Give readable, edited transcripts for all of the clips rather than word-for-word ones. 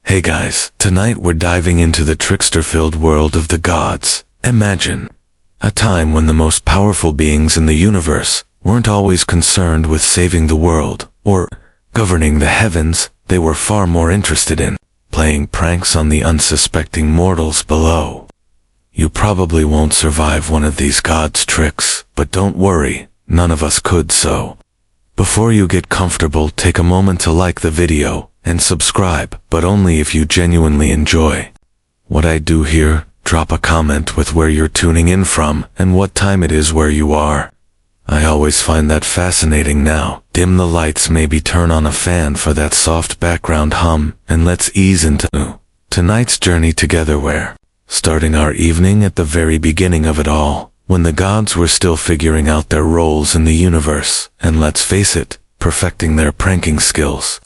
Hey guys, tonight we're diving into the trickster-filled world of the gods. Imagine a time when the most powerful beings in the universe weren't always concerned with saving the world or governing the heavens. They were far more interested in playing pranks on the unsuspecting mortals below. You probably won't survive one of these gods' tricks, but don't worry, none of us could. So before you get comfortable, take a moment to like the video and subscribe, but only if you genuinely enjoy what I do here. Drop a comment with where you're tuning in from and what time it is where you are. I always find that fascinating. Now, dim the lights, maybe turn on a fan for that soft background hum, and let's ease into tonight's journey together. We're starting our evening at the very beginning of it all, when the gods were still figuring out their roles in the universe, and let's face it, perfecting their pranking skills.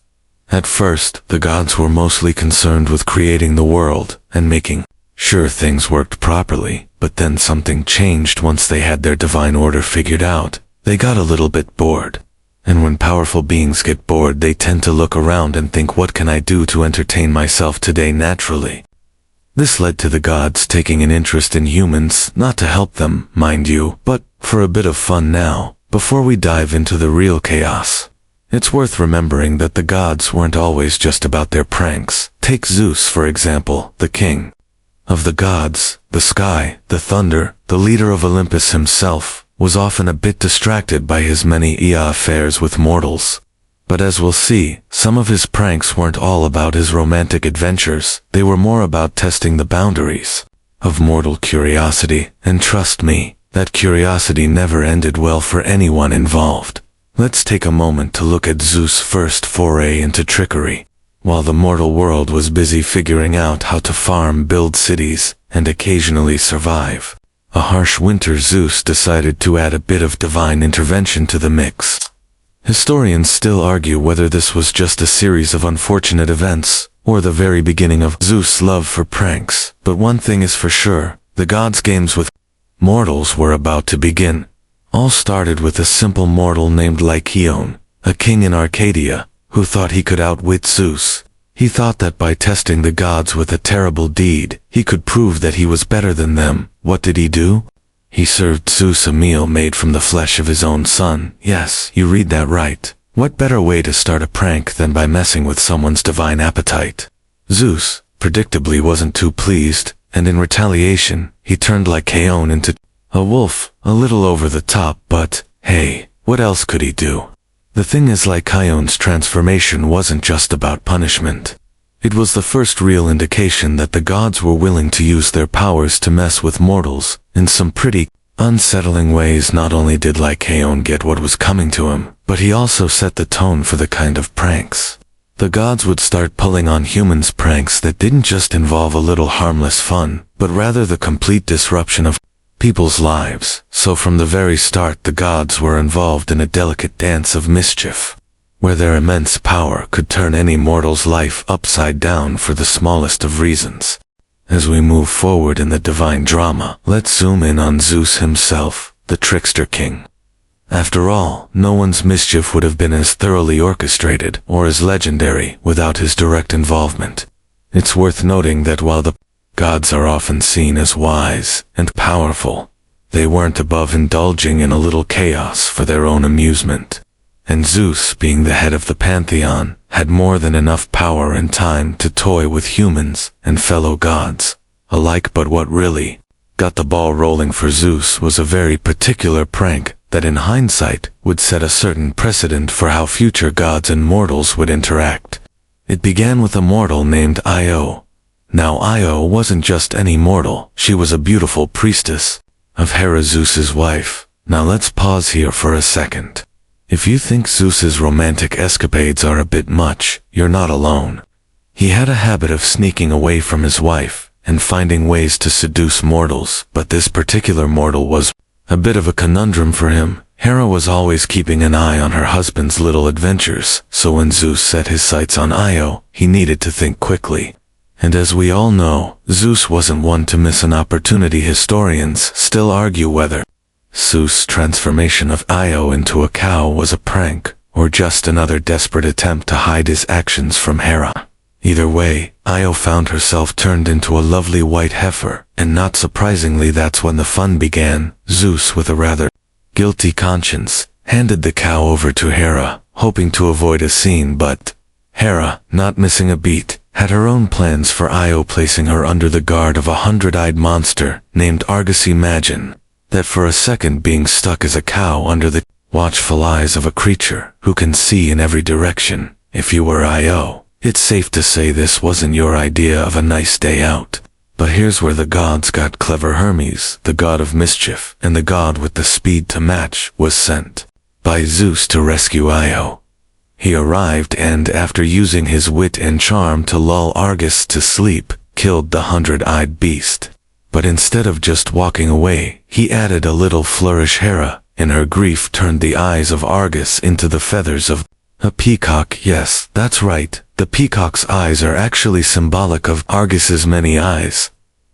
At first, the gods were mostly concerned with creating the world and making sure things worked properly, but then something changed. Once they had their divine order figured out, they got a little bit bored. And when powerful beings get bored, they tend to look around and think, what can I do to entertain myself today? Naturally, this led to the gods taking an interest in humans, not to help them, mind you, but for a bit of fun. Now, before we dive into the real chaos, it's worth remembering that the gods weren't always just about their pranks. Take Zeus, for example, the king of the gods, the sky, the thunder, the leader of Olympus himself, was often a bit distracted by his many affairs with mortals. But as we'll see, some of his pranks weren't all about his romantic adventures. They were more about testing the boundaries of mortal curiosity, and trust me, that curiosity never ended well for anyone involved. Let's take a moment to look at Zeus' first foray into trickery. While the mortal world was busy figuring out how to farm, build cities, and occasionally survive a harsh winter, Zeus decided to add a bit of divine intervention to the mix. Historians still argue whether this was just a series of unfortunate events or the very beginning of Zeus' love for pranks, but one thing is for sure, the gods' games with mortals were about to begin. All started with a simple mortal named Lycaon, a king in Arcadia, who thought he could outwit Zeus. He thought that by testing the gods with a terrible deed, he could prove that he was better than them. What did he do? He served Zeus a meal made from the flesh of his own son. Yes, you read that right. What better way to start a prank than by messing with someone's divine appetite? Zeus, predictably, wasn't too pleased, and in retaliation, he turned Lycaon into a wolf, a little over the top, but hey, what else could he do? The thing is, Lycaon's transformation wasn't just about punishment. It was the first real indication that the gods were willing to use their powers to mess with mortals in some pretty unsettling ways. Not only did Lycaon get what was coming to him, but he also set the tone for the kind of pranks the gods would start pulling on humans, pranks that didn't just involve a little harmless fun, but rather the complete disruption of people's lives. So from the very start, the gods were involved in a delicate dance of mischief, where their immense power could turn any mortal's life upside down for the smallest of reasons. As we move forward in the divine drama, let's zoom in on Zeus himself, the trickster king. After all, no one's mischief would have been as thoroughly orchestrated or as legendary without his direct involvement. It's worth noting that while the gods are often seen as wise and powerful, they weren't above indulging in a little chaos for their own amusement. And Zeus, being the head of the pantheon, had more than enough power and time to toy with humans and fellow gods alike. But what really got the ball rolling for Zeus was a very particular prank that in hindsight would set a certain precedent for how future gods and mortals would interact. It began with a mortal named Io. Now Io wasn't just any mortal, she was a beautiful priestess of Hera, Zeus's wife. Now let's pause here for a second. If you think Zeus's romantic escapades are a bit much, you're not alone. He had a habit of sneaking away from his wife and finding ways to seduce mortals, but this particular mortal was a bit of a conundrum for him. Hera was always keeping an eye on her husband's little adventures, so when Zeus set his sights on Io, he needed to think quickly. And as we all know, Zeus wasn't one to miss an opportunity. Historians still argue whether Zeus' transformation of Io into a cow was a prank, or just another desperate attempt to hide his actions from Hera. Either way, Io found herself turned into a lovely white heifer, and not surprisingly that's when the fun began. Zeus, with a rather guilty conscience, handed the cow over to Hera, hoping to avoid a scene, but Hera, not missing a beat, had her own plans for Io, placing her under the guard of a 100-eyed monster named Argus. Imagine that for a second, being stuck as a cow under the watchful eyes of a creature who can see in every direction. If you were Io, it's safe to say this wasn't your idea of a nice day out. But here's where the gods got clever. Hermes, the god of mischief and the god with the speed to match, was sent by Zeus to rescue Io. He arrived and, after using his wit and charm to lull Argus to sleep, killed the 100-eyed beast. But instead of just walking away, he added a little flourish. Hera, in her grief, turned the eyes of Argus into the feathers of a peacock. Yes, that's right. The peacock's eyes are actually symbolic of Argus's many eyes.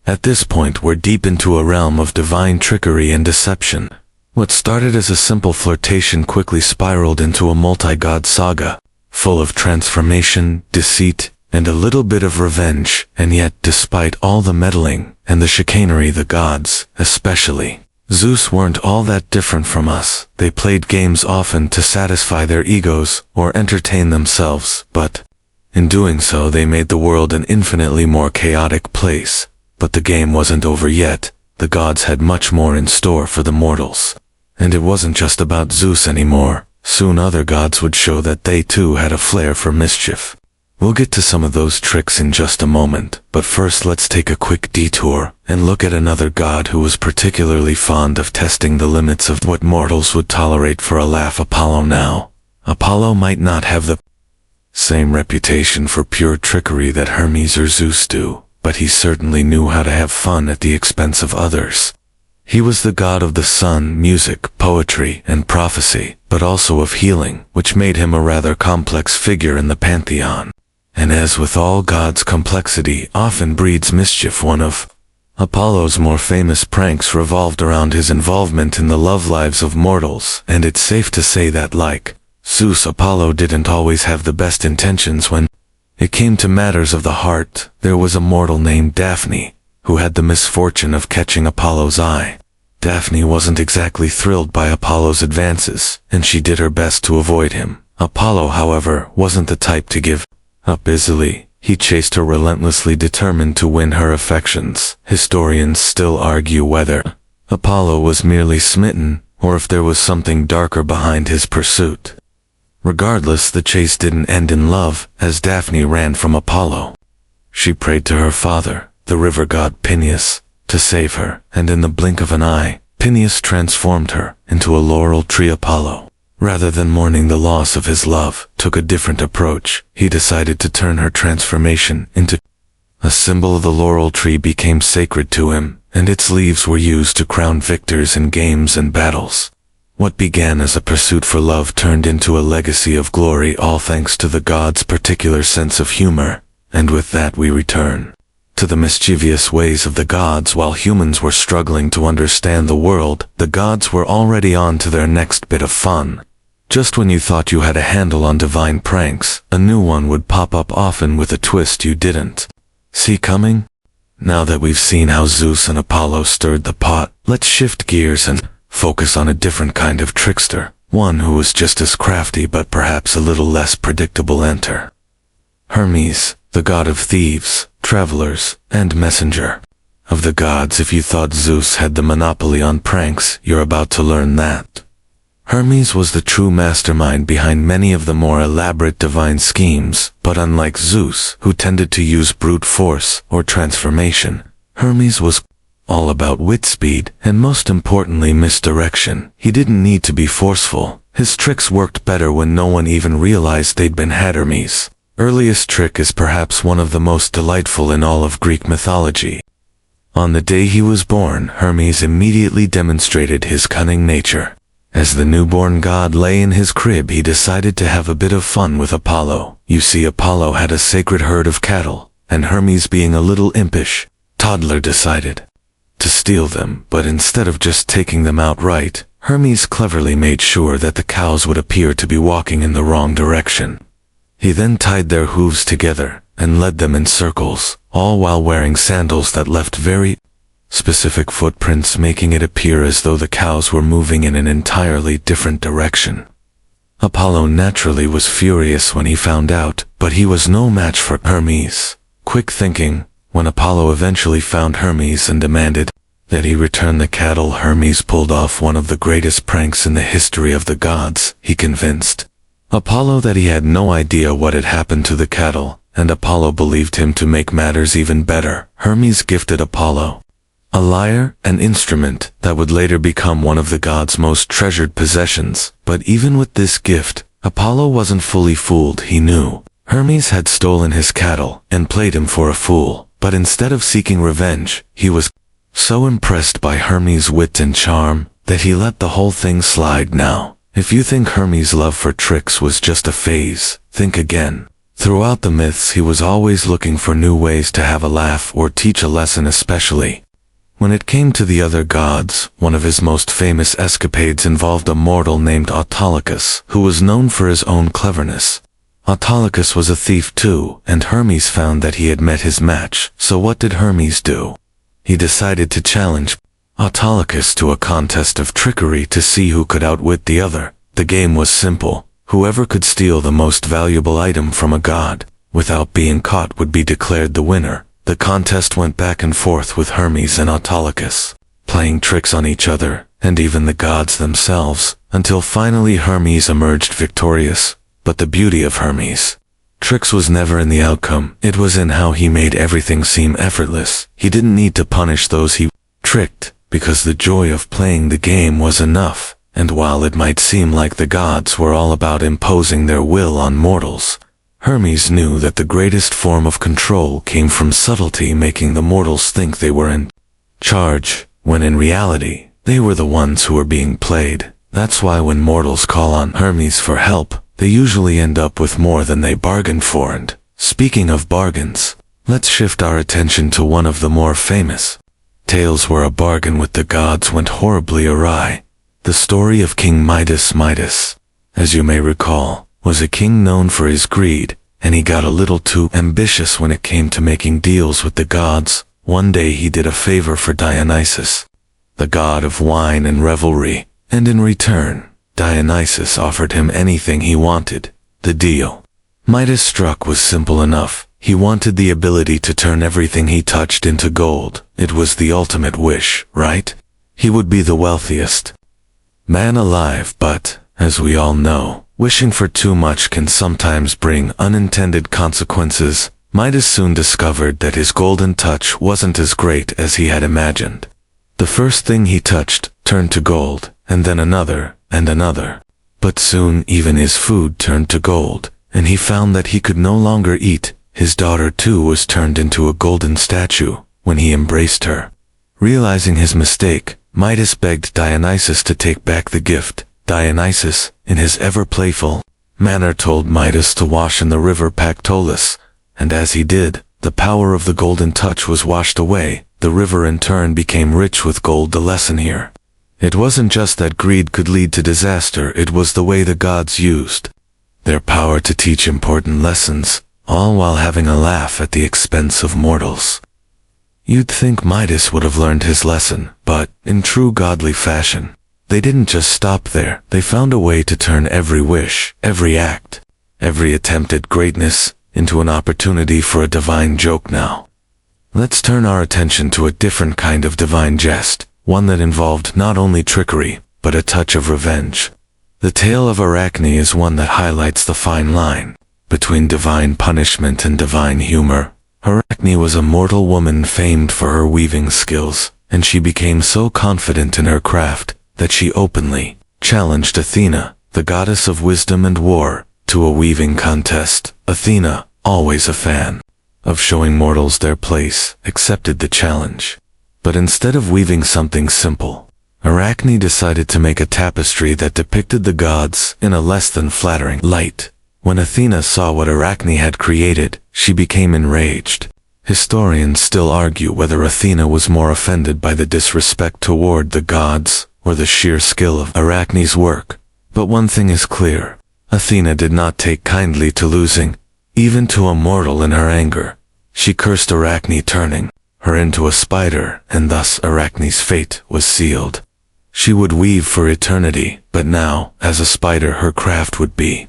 At this point, we're deep into a realm of divine trickery and deception. What started as a simple flirtation quickly spiraled into a multi-god saga, full of transformation, deceit, and a little bit of revenge. And yet, despite all the meddling and the chicanery, the gods, especially Zeus, weren't all that different from us. They played games often to satisfy their egos or entertain themselves, but in doing so they made the world an infinitely more chaotic place. But the game wasn't over yet. The gods had much more in store for the mortals. And it wasn't just about Zeus anymore. Soon other gods would show that they too had a flair for mischief. We'll get to some of those tricks in just a moment, but first let's take a quick detour and look at another god who was particularly fond of testing the limits of what mortals would tolerate for a laugh. Apollo. Now, Apollo might not have the same reputation for pure trickery that Hermes or Zeus do, but he certainly knew how to have fun at the expense of others. He was the god of the sun, music, poetry, and prophecy, but also of healing, which made him a rather complex figure in the pantheon. And as with all gods, complexity often breeds mischief. One of Apollo's more famous pranks revolved around his involvement in the love lives of mortals, and it's safe to say that, like Zeus, Apollo didn't always have the best intentions when it came to matters of the heart. There was a mortal named Daphne, who had the misfortune of catching Apollo's eye. Daphne wasn't exactly thrilled by Apollo's advances, and she did her best to avoid him. Apollo, however, wasn't the type to give up easily. He chased her relentlessly, determined to win her affections. Historians still argue whether Apollo was merely smitten, or if there was something darker behind his pursuit. Regardless, the chase didn't end in love, as Daphne ran from Apollo. She prayed to her father, the river god Peneus, to save her, and in the blink of an eye, Peneus transformed her into a laurel tree. Apollo, rather than mourning the loss of his love, took a different approach. He decided to turn her transformation into a symbol. Of the laurel tree became sacred to him, and its leaves were used to crown victors in games and battles. What began as a pursuit for love turned into a legacy of glory, all thanks to the god's particular sense of humor. And with that we return to the mischievous ways of the gods. While humans were struggling to understand the world, the gods were already on to their next bit of fun. Just when you thought you had a handle on divine pranks, a new one would pop up, often with a twist you didn't see coming. Now that we've seen how Zeus and Apollo stirred the pot, let's shift gears and focus on a different kind of trickster, one who was just as crafty but perhaps a little less predictable. Enter Hermes, the god of thieves, travelers, and messenger. Of the gods, if you thought Zeus had the monopoly on pranks, you're about to learn that Hermes was the true mastermind behind many of the more elaborate divine schemes. But unlike Zeus, who tended to use brute force or transformation, Hermes was all about wit, speed, and most importantly, misdirection. He didn't need to be forceful. His tricks worked better when no one even realized they'd been had. Hermes' earliest trick is perhaps one of the most delightful in all of Greek mythology. On the day he was born, Hermes immediately demonstrated his cunning nature. As the newborn god lay in his crib, he decided to have a bit of fun with Apollo. You see, Apollo had a sacred herd of cattle, and Hermes, being a little impish toddler, decided to steal them. But instead of just taking them outright, Hermes cleverly made sure that the cows would appear to be walking in the wrong direction. He then tied their hooves together and led them in circles, all while wearing sandals that left very specific footprints, making it appear as though the cows were moving in an entirely different direction. Apollo naturally was furious when he found out, but he was no match for Hermes. Quick thinking, when Apollo eventually found Hermes and demanded that he return the cattle, Hermes pulled off one of the greatest pranks in the history of the gods. He convinced Apollo that he had no idea what had happened to the cattle, and Apollo believed him. To make matters even better, Hermes gifted Apollo a lyre, an instrument that would later become one of the gods' most treasured possessions. But even with this gift, Apollo wasn't fully fooled. He knew Hermes had stolen his cattle and played him for a fool, but instead of seeking revenge, he was so impressed by Hermes' wit and charm that he let the whole thing slide. Now, if you think Hermes' love for tricks was just a phase, think again. Throughout the myths, he was always looking for new ways to have a laugh or teach a lesson, especially when it came to the other gods. One of his most famous escapades involved a mortal named Autolycus, who was known for his own cleverness. Autolycus was a thief too, and Hermes found that he had met his match. So what did Hermes do? He decided to challenge Autolycus to a contest of trickery to see who could outwit the other. The game was simple. Whoever could steal the most valuable item from a god without being caught would be declared the winner. The contest went back and forth with Hermes and Autolycus playing tricks on each other, and even the gods themselves, until finally Hermes emerged victorious. But the beauty of Hermes' tricks was never in the outcome, it was in how he made everything seem effortless. He didn't need to punish those he tricked, because the joy of playing the game was enough. And while it might seem like the gods were all about imposing their will on mortals, Hermes knew that the greatest form of control came from subtlety, making the mortals think they were in charge, when in reality, they were the ones who were being played. That's why when mortals call on Hermes for help, they usually end up with more than they bargained for. And speaking of bargains, let's shift our attention to one of the more famous tales where a bargain with the gods went horribly awry. The story of King Midas. Midas, as you may recall, was a king known for his greed, and he got a little too ambitious when it came to making deals with the gods. One day he did a favor for Dionysus, the god of wine and revelry, and in return, Dionysus offered him anything he wanted. The deal Midas struck was simple enough. He wanted the ability to turn everything he touched into gold. It was the ultimate wish, right? He would be the wealthiest man alive, but, as we all know, wishing for too much can sometimes bring unintended consequences. Midas soon discovered that his golden touch wasn't as great as he had imagined. The first thing he touched turned to gold, and then another, and another. But soon even his food turned to gold, and he found that he could no longer eat. His daughter too was turned into a golden statue when he embraced her. Realizing his mistake, Midas begged Dionysus to take back the gift. Dionysus, in his ever-playful manner, told Midas to wash in the river Pactolus, and as he did, the power of the golden touch was washed away. The river in turn became rich with gold. The lesson here: it wasn't just that greed could lead to disaster, it was the way the gods used their power to teach important lessons, all while having a laugh at the expense of mortals. You'd think Midas would have learned his lesson, but, in true godly fashion, they didn't just stop there. They found a way to turn every wish, every act, every attempt at greatness, into an opportunity for a divine joke. Now, let's turn our attention to a different kind of divine jest, one that involved not only trickery, but a touch of revenge. The tale of Arachne is one that highlights the fine line between divine punishment and divine humor. Arachne was a mortal woman famed for her weaving skills, and she became so confident in her craft that she openly challenged Athena, the goddess of wisdom and war, to a weaving contest. Athena, always a fan of showing mortals their place, accepted the challenge. But instead of weaving something simple, Arachne decided to make a tapestry that depicted the gods in a less than flattering light. When Athena saw what Arachne had created, she became enraged. Historians still argue whether Athena was more offended by the disrespect toward the gods or the sheer skill of Arachne's work. But one thing is clear: Athena did not take kindly to losing. even to a mortal in her anger. She cursed Arachne, turning her into a spider, and thus Arachne's fate was sealed. She would weave for eternity, but now, as a spider, her craft would be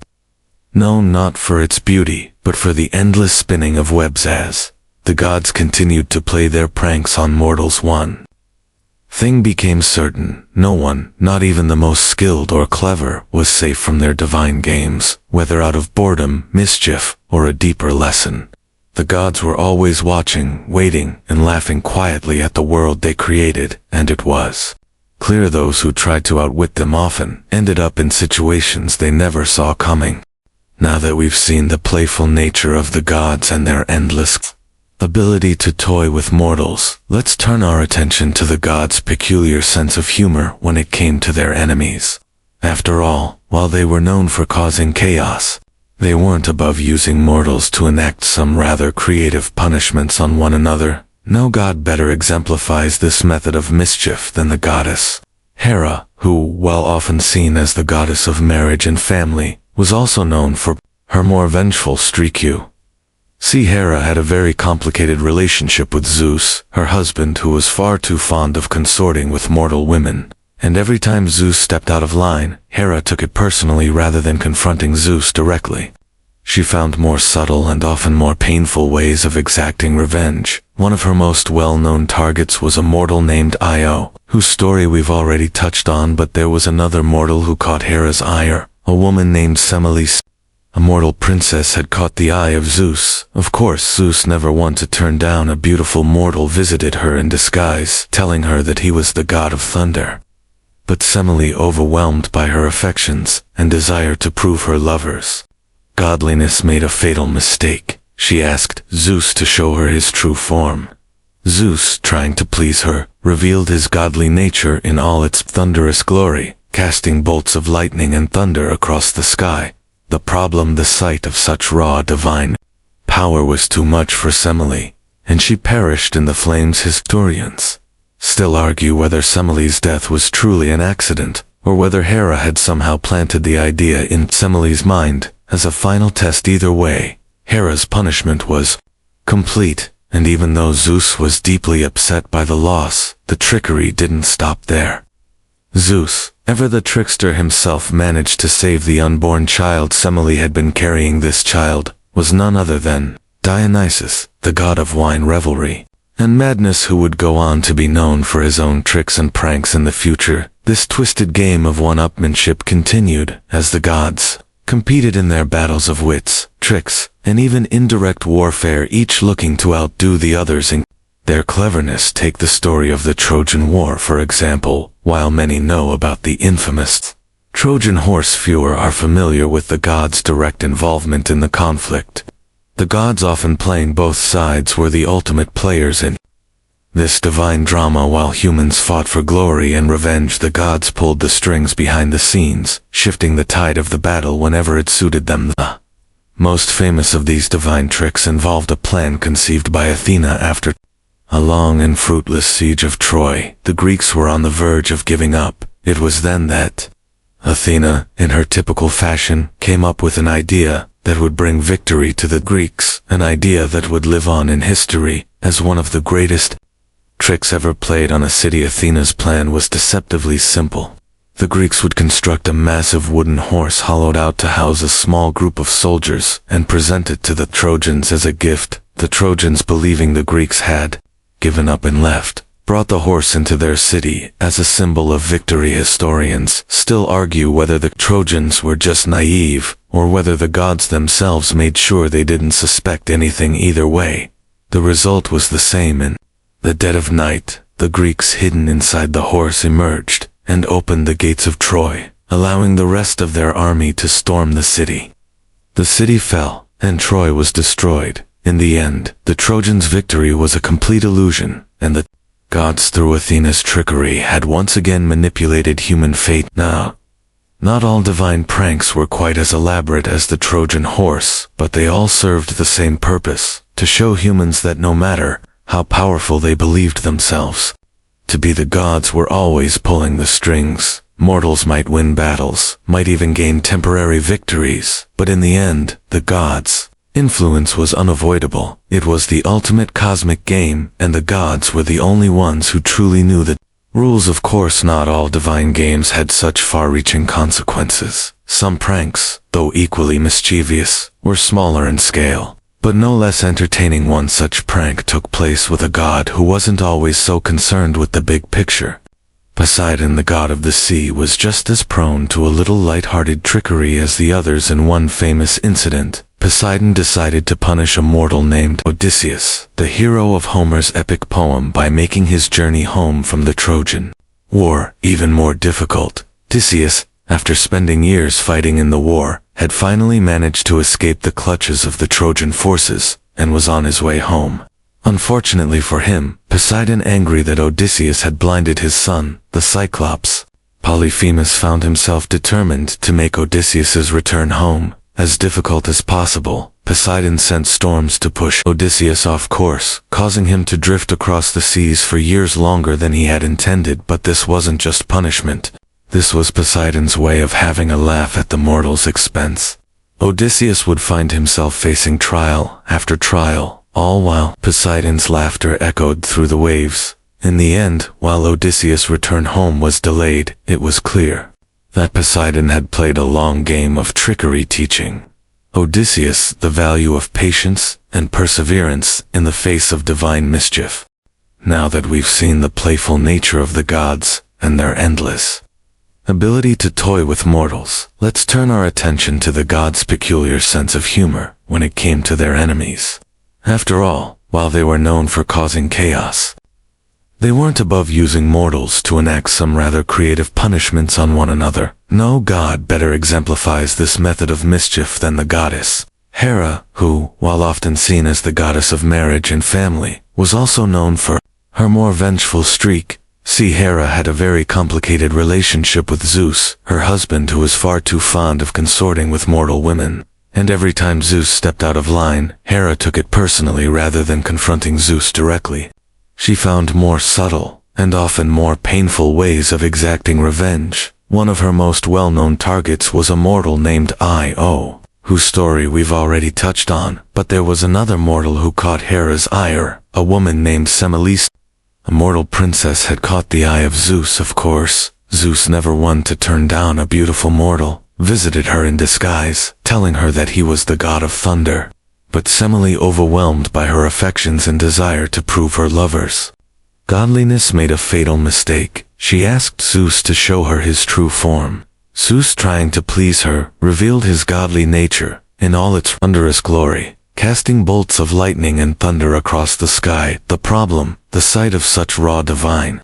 known not for its beauty, but for the endless spinning of webs. As the gods continued to play their pranks on mortals, one thing became certain: no one, not even the most skilled or clever, was safe from their divine games, whether out of boredom, mischief, or a deeper lesson. The gods were always watching, waiting, and laughing quietly at the world they created, and it was clear those who tried to outwit them often ended up in situations they never saw coming. Now that we've seen the playful nature of the gods and their endless ability to toy with mortals, let's turn our attention to the gods' peculiar sense of humor when it came to their enemies. After all, while they were known for causing chaos, they weren't above using mortals to enact some rather creative punishments on one another. No god better exemplifies this method of mischief than the goddess Hera, who, while often seen as the goddess of marriage and family, was also known for her more vengeful streak. See, Hera had a very complicated relationship with Zeus, her husband, who was far too fond of consorting with mortal women. And every time Zeus stepped out of line, Hera took it personally rather than confronting Zeus directly. She found more subtle and often more painful ways of exacting revenge. One of her most well-known targets was a mortal named Io, whose story we've already touched on, but there was another mortal who caught Hera's ire, a woman named Semele. A mortal princess had caught the eye of Zeus. Of course, Zeus, never one to turn down a beautiful mortal, visited her in disguise, telling her that he was the god of thunder. But Semele, overwhelmed by her affections and desire to prove her lover's godliness, made a fatal mistake. She asked Zeus to show her his true form. Zeus, trying to please her, revealed his godly nature in all its thunderous glory, casting bolts of lightning and thunder across the sky. The problem: the sight of such raw divine power was too much for Semele, and she perished in the flames. Historians still argue whether Semele's death was truly an accident, or whether Hera had somehow planted the idea in Semele's mind as a final test. Either way, Hera's punishment was complete, and even though Zeus was deeply upset by the loss, the trickery didn't stop there. Zeus, ever the trickster himself, managed to save the unborn child Semele had been carrying. This child was none other than Dionysus, the god of wine, revelry, and madness, who would go on to be known for his own tricks and pranks in the future. This twisted game of one-upmanship continued as the gods competed in their battles of wits, tricks, and even indirect warfare, each looking to outdo the others in their cleverness. Take the story of the Trojan War, for example. While many know about the infamous Trojan horse, fewer are familiar with the gods' direct involvement in the conflict. The gods, often playing both sides, were the ultimate players in this divine drama. While humans fought for glory and revenge, the gods pulled the strings behind the scenes, shifting the tide of the battle whenever it suited them. The most famous of these divine tricks involved a plan conceived by Athena after a long and fruitless siege of Troy. The Greeks were on the verge of giving up. It was then that Athena, in her typical fashion, came up with an idea that would bring victory to the Greeks, an idea that would live on in history as one of the greatest tricks ever played on a city. Athena's plan was deceptively simple. The Greeks would construct a massive wooden horse hollowed out to house a small group of soldiers and present it to the Trojans as a gift. The Trojans, believing the Greeks had given up and left, brought the horse into their city as a symbol of victory. Historians still argue whether the Trojans were just naive, or whether the gods themselves made sure they didn't suspect anything. Either way, the result was the same. In the dead of night, the Greeks, hidden inside the horse, emerged and opened the gates of Troy, allowing the rest of their army to storm the city. The city fell, and Troy was destroyed. In the end, the Trojans' victory was a complete illusion, and the gods, through Athena's trickery, had once again manipulated human fate. Now, not all divine pranks were quite as elaborate as the Trojan horse, but they all served the same purpose: to show humans that no matter how powerful they believed themselves to be, the gods were always pulling the strings. Mortals might win battles, might even gain temporary victories, but in the end, the gods Influence was unavoidable. It was the ultimate cosmic game, and the gods were the only ones who truly knew the rules. Of course, not all divine games had such far-reaching consequences. Some pranks, though equally mischievous, were smaller in scale. But no less entertaining one such prank took place with a god who wasn't always so concerned with the big picture. Poseidon, the god of the sea, was just as prone to a little light-hearted trickery as the others. In one famous incident, Poseidon decided to punish a mortal named Odysseus, the hero of Homer's epic poem, by making his journey home from the Trojan War even more difficult. Odysseus, after spending years fighting in the war, had finally managed to escape the clutches of the Trojan forces, and was on his way home. Unfortunately for him, Poseidon, angry that Odysseus had blinded his son, the Cyclops, Polyphemus, found himself determined to make Odysseus's return home as difficult as possible. Poseidon sent storms to push Odysseus off course, causing him to drift across the seas for years longer than he had intended. But this wasn't just punishment. This was Poseidon's way of having a laugh at the mortal's expense. Odysseus would find himself facing trial after trial, all while Poseidon's laughter echoed through the waves. In the end, while Odysseus' return home was delayed, it was clear that Poseidon had played a long game of trickery, teaching Odysseus the value of patience and perseverance in the face of divine mischief. Now that we've seen the playful nature of the gods and their endless ability to toy with mortals, let's turn our attention to the gods' peculiar sense of humor when it came to their enemies. After all, while they were known for causing chaos, they weren't above using mortals to enact some rather creative punishments on one another. No god better exemplifies this method of mischief than the goddess Hera, who, while often seen as the goddess of marriage and family, was also known for her more vengeful streak. See, Hera had a very complicated relationship with Zeus, her husband, who was far too fond of consorting with mortal women. And every time Zeus stepped out of line, Hera took it personally rather than confronting Zeus directly. She found more subtle, and often more painful ways of exacting revenge. One of her most well-known targets was a mortal named Io, whose story we've already touched on. But there was another mortal who caught Hera's ire, a woman named Semele. A mortal princess had caught the eye of Zeus, of course. Zeus, never one to turn down a beautiful mortal, visited her in disguise, telling her that he was the god of thunder. But Semele, overwhelmed by her affections and desire to prove her lover's godliness, made a fatal mistake. She asked Zeus to show her his true form. Zeus, trying to please her, revealed his godly nature in all its wondrous glory, casting bolts of lightning and thunder across the sky. The problem: the sight of such raw divine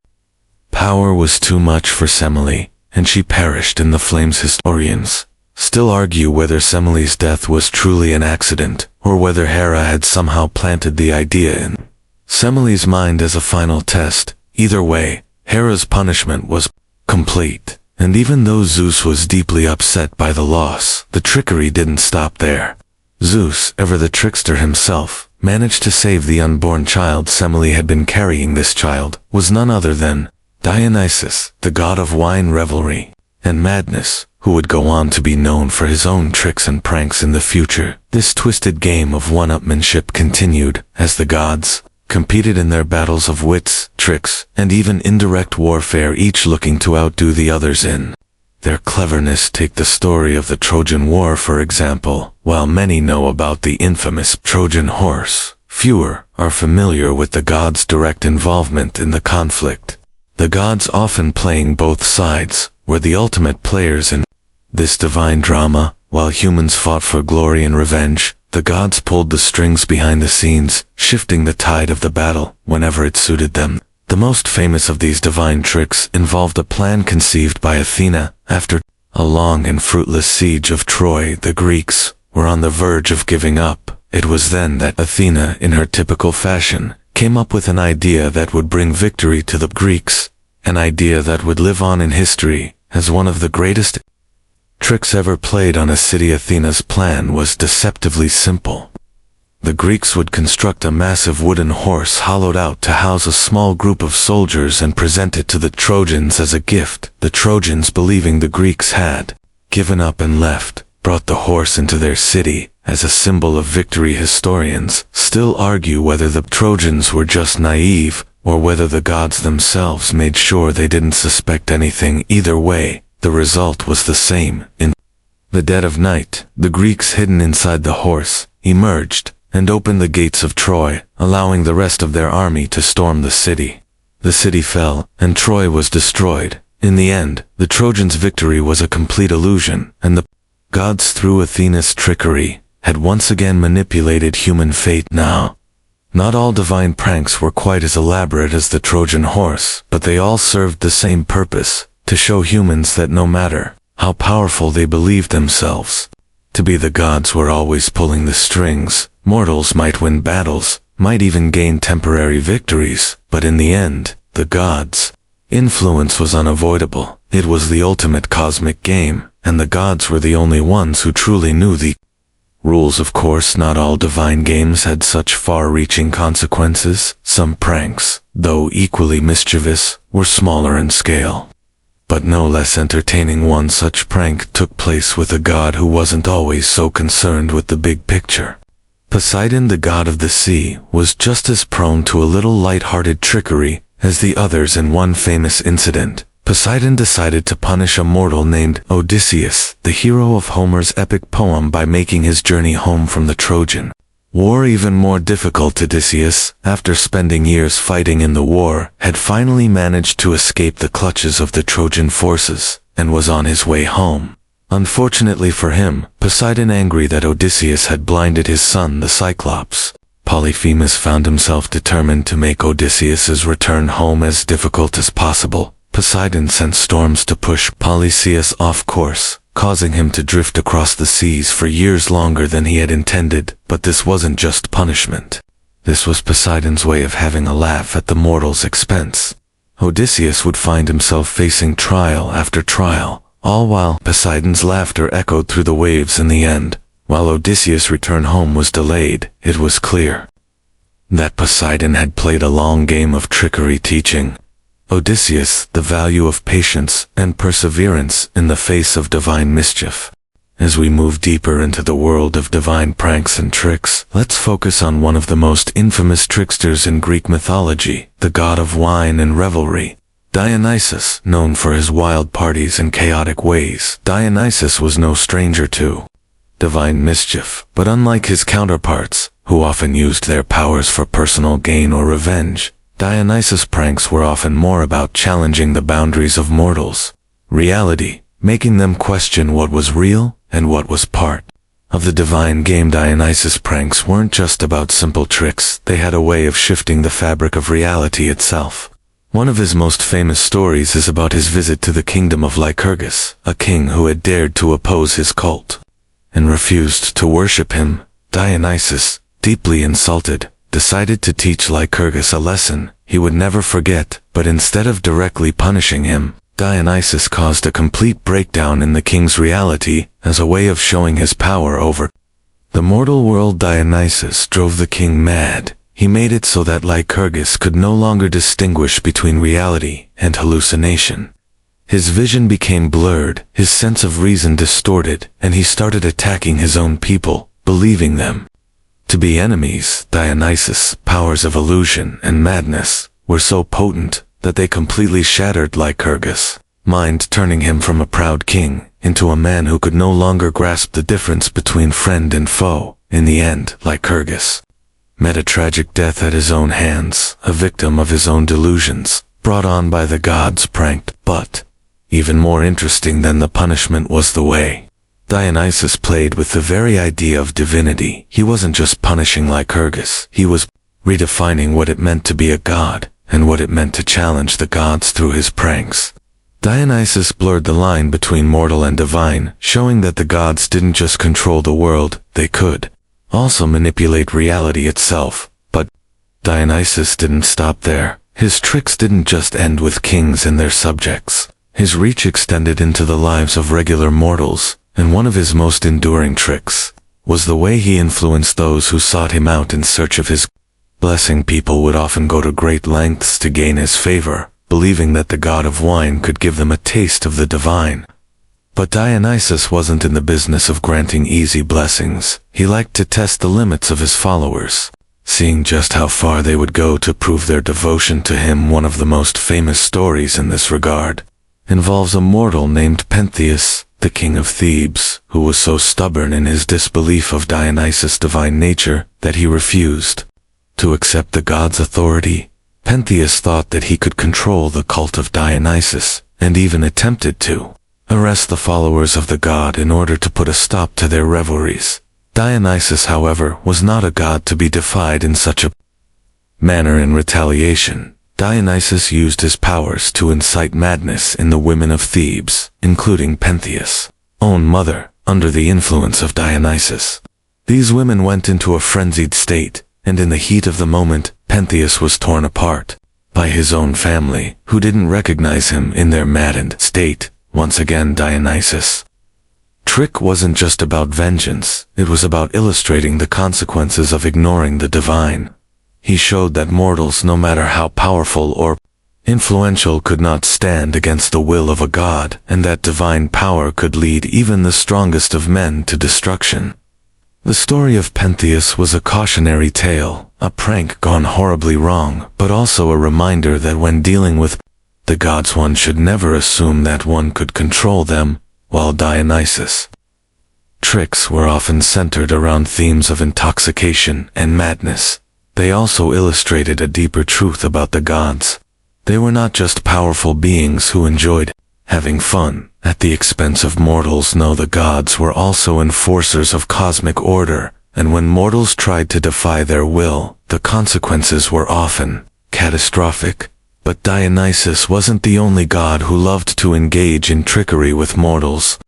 power was too much for Semele, and she perished in the flames. Historians still argue whether Semele's death was truly an accident, or whether Hera had somehow planted the idea in Semele's mind as a final test. Either way, Hera's punishment was complete. And even though Zeus was deeply upset by the loss, the trickery didn't stop there. Zeus, ever the trickster himself, managed to save the unborn child Semele had been carrying. This child was none other than Dionysus, the god of wine, revelry, and madness, who would go on to be known for his own tricks and pranks in the future. This twisted game of one-upmanship continued as the gods competed in their battles of wits, tricks, and even indirect warfare, each looking to outdo the others in their cleverness. Take the story of the Trojan War, for example. While many know about the infamous Trojan horse, fewer are familiar with the gods' direct involvement in the conflict. The gods, often playing both sides, were the ultimate players in this divine drama. While humans fought for glory and revenge, the gods pulled the strings behind the scenes, shifting the tide of the battle whenever it suited them. The most famous of these divine tricks involved a plan conceived by Athena. After a long and fruitless siege of Troy, the Greeks were on the verge of giving up. It was then that Athena, in her typical fashion, came up with an idea that would bring victory to the Greeks, an idea that would live on in history as one of the greatest tricks ever played on a city. Athena's plan was deceptively simple. The Greeks would construct a massive wooden horse hollowed out to house a small group of soldiers and present it to the Trojans as a gift. The Trojans, believing the Greeks had given up and left, brought the horse into their city. As a symbol of victory, historians still argue whether the Trojans were just naive, or whether the gods themselves made sure they didn't suspect anything. Either way, the result was the same. In the dead of night, the Greeks, hidden inside the horse, emerged and opened the gates of Troy, allowing the rest of their army to storm the city. The city fell, and Troy was destroyed. In the end, the Trojans' victory was a complete illusion, and the gods, through Athena's trickery, had once again manipulated human fate. Now, not all divine pranks were quite as elaborate as the Trojan horse, but they all served the same purpose: to show humans that no matter how powerful they believed themselves to be, the gods were always pulling the strings. Mortals might win battles, might even gain temporary victories, but in the end, the gods' influence was unavoidable. It was the ultimate cosmic game, and the gods were the only ones who truly knew the rules. Of course, not all divine games had such far-reaching consequences. Some pranks, though equally mischievous, were smaller in scale. But no less entertaining one such prank took place with a god who wasn't always so concerned with the big picture. Poseidon, the god of the sea, was just as prone to a little light-hearted trickery as the others. In one famous incident, Poseidon decided to punish a mortal named Odysseus, the hero of Homer's epic poem, by making his journey home from the Trojan War even more difficult. Odysseus, after spending years fighting in the war, had finally managed to escape the clutches of the Trojan forces, and was on his way home. Unfortunately for him, Poseidon, angry that Odysseus had blinded his son, the Cyclops, Polyphemus, found himself determined to make Odysseus's return home as difficult as possible. Poseidon sent storms to push Polyphemus off course, causing him to drift across the seas for years longer than he had intended. But this wasn't just punishment. This was Poseidon's way of having a laugh at the mortal's expense. Odysseus would find himself facing trial after trial, all while Poseidon's laughter echoed through the waves. In the end, while Odysseus' return home was delayed, it was clear that Poseidon had played a long game of trickery, teaching Odysseus the value of patience and perseverance in the face of divine mischief. As we move deeper into the world of divine pranks and tricks, let's focus on one of the most infamous tricksters in Greek mythology, the god of wine and revelry, Dionysus. Known for his wild parties and chaotic ways, Dionysus was no stranger to divine mischief. But unlike his counterparts, who often used their powers for personal gain or revenge, Dionysus' pranks were often more about challenging the boundaries of mortals' reality, making them question what was real and what was part of the divine game. Dionysus' pranks weren't just about simple tricks, they had a way of shifting the fabric of reality itself. One of his most famous stories is about his visit to the kingdom of Lycurgus, a king who had dared to oppose his cult and refused to worship him. Dionysus, deeply insulted, decided to teach Lycurgus a lesson he would never forget. But instead of directly punishing him, Dionysus caused a complete breakdown in the king's reality as a way of showing his power over the mortal world. Dionysus drove the king mad. He made it so that Lycurgus could no longer distinguish between reality and hallucination. His vision became blurred, his sense of reason distorted, and he started attacking his own people, believing them to be enemies. Dionysus' powers of illusion and madness were so potent that they completely shattered Lycurgus' mind, turning him from a proud king into a man who could no longer grasp the difference between friend and foe. In the end, Lycurgus met a tragic death at his own hands, a victim of his own delusions, brought on by the gods' prank. But even more interesting than the punishment was the way Dionysus played with the very idea of divinity. He wasn't just punishing Lycurgus, he was redefining what it meant to be a god, and what it meant to challenge the gods through his pranks. Dionysus blurred the line between mortal and divine, showing that the gods didn't just control the world, they could also manipulate reality itself. But Dionysus didn't stop there. His tricks didn't just end with kings and their subjects. His reach extended into the lives of regular mortals, and one of his most enduring tricks was the way he influenced those who sought him out in search of his blessing. People would often go to great lengths to gain his favor, believing that the god of wine could give them a taste of the divine. But Dionysus wasn't in the business of granting easy blessings. He liked to test the limits of his followers, seeing just how far they would go to prove their devotion to him. One of the most famous stories in this regard involves a mortal named Pentheus, the king of Thebes, who was so stubborn in his disbelief of Dionysus' divine nature that he refused to accept the god's authority. Pentheus thought that he could control the cult of Dionysus, and even attempted to arrest the followers of the god in order to put a stop to their revelries. Dionysus, however, was not a god to be defied in such a manner. In retaliation, Dionysus used his powers to incite madness in the women of Thebes, including Pentheus' own mother, under the influence of Dionysus. These women went into a frenzied state, and in the heat of the moment, Pentheus was torn apart by his own family, who didn't recognize him in their maddened state. Once again, Dionysus' trick wasn't just about vengeance, it was about illustrating the consequences of ignoring the divine. He showed that mortals, no matter how powerful or influential, could not stand against the will of a god, and that divine power could lead even the strongest of men to destruction. The story of Pentheus was a cautionary tale, a prank gone horribly wrong, but also a reminder that when dealing with the gods one should never assume that one could control them. While Dionysus' tricks were often centered around themes of intoxication and madness, they also illustrated a deeper truth about the gods. They were not just powerful beings who enjoyed having fun at the expense of mortals. No, the gods were also enforcers of cosmic order, and when mortals tried to defy their will, the consequences were often catastrophic. But Dionysus wasn't the only god who loved to engage in trickery with mortals.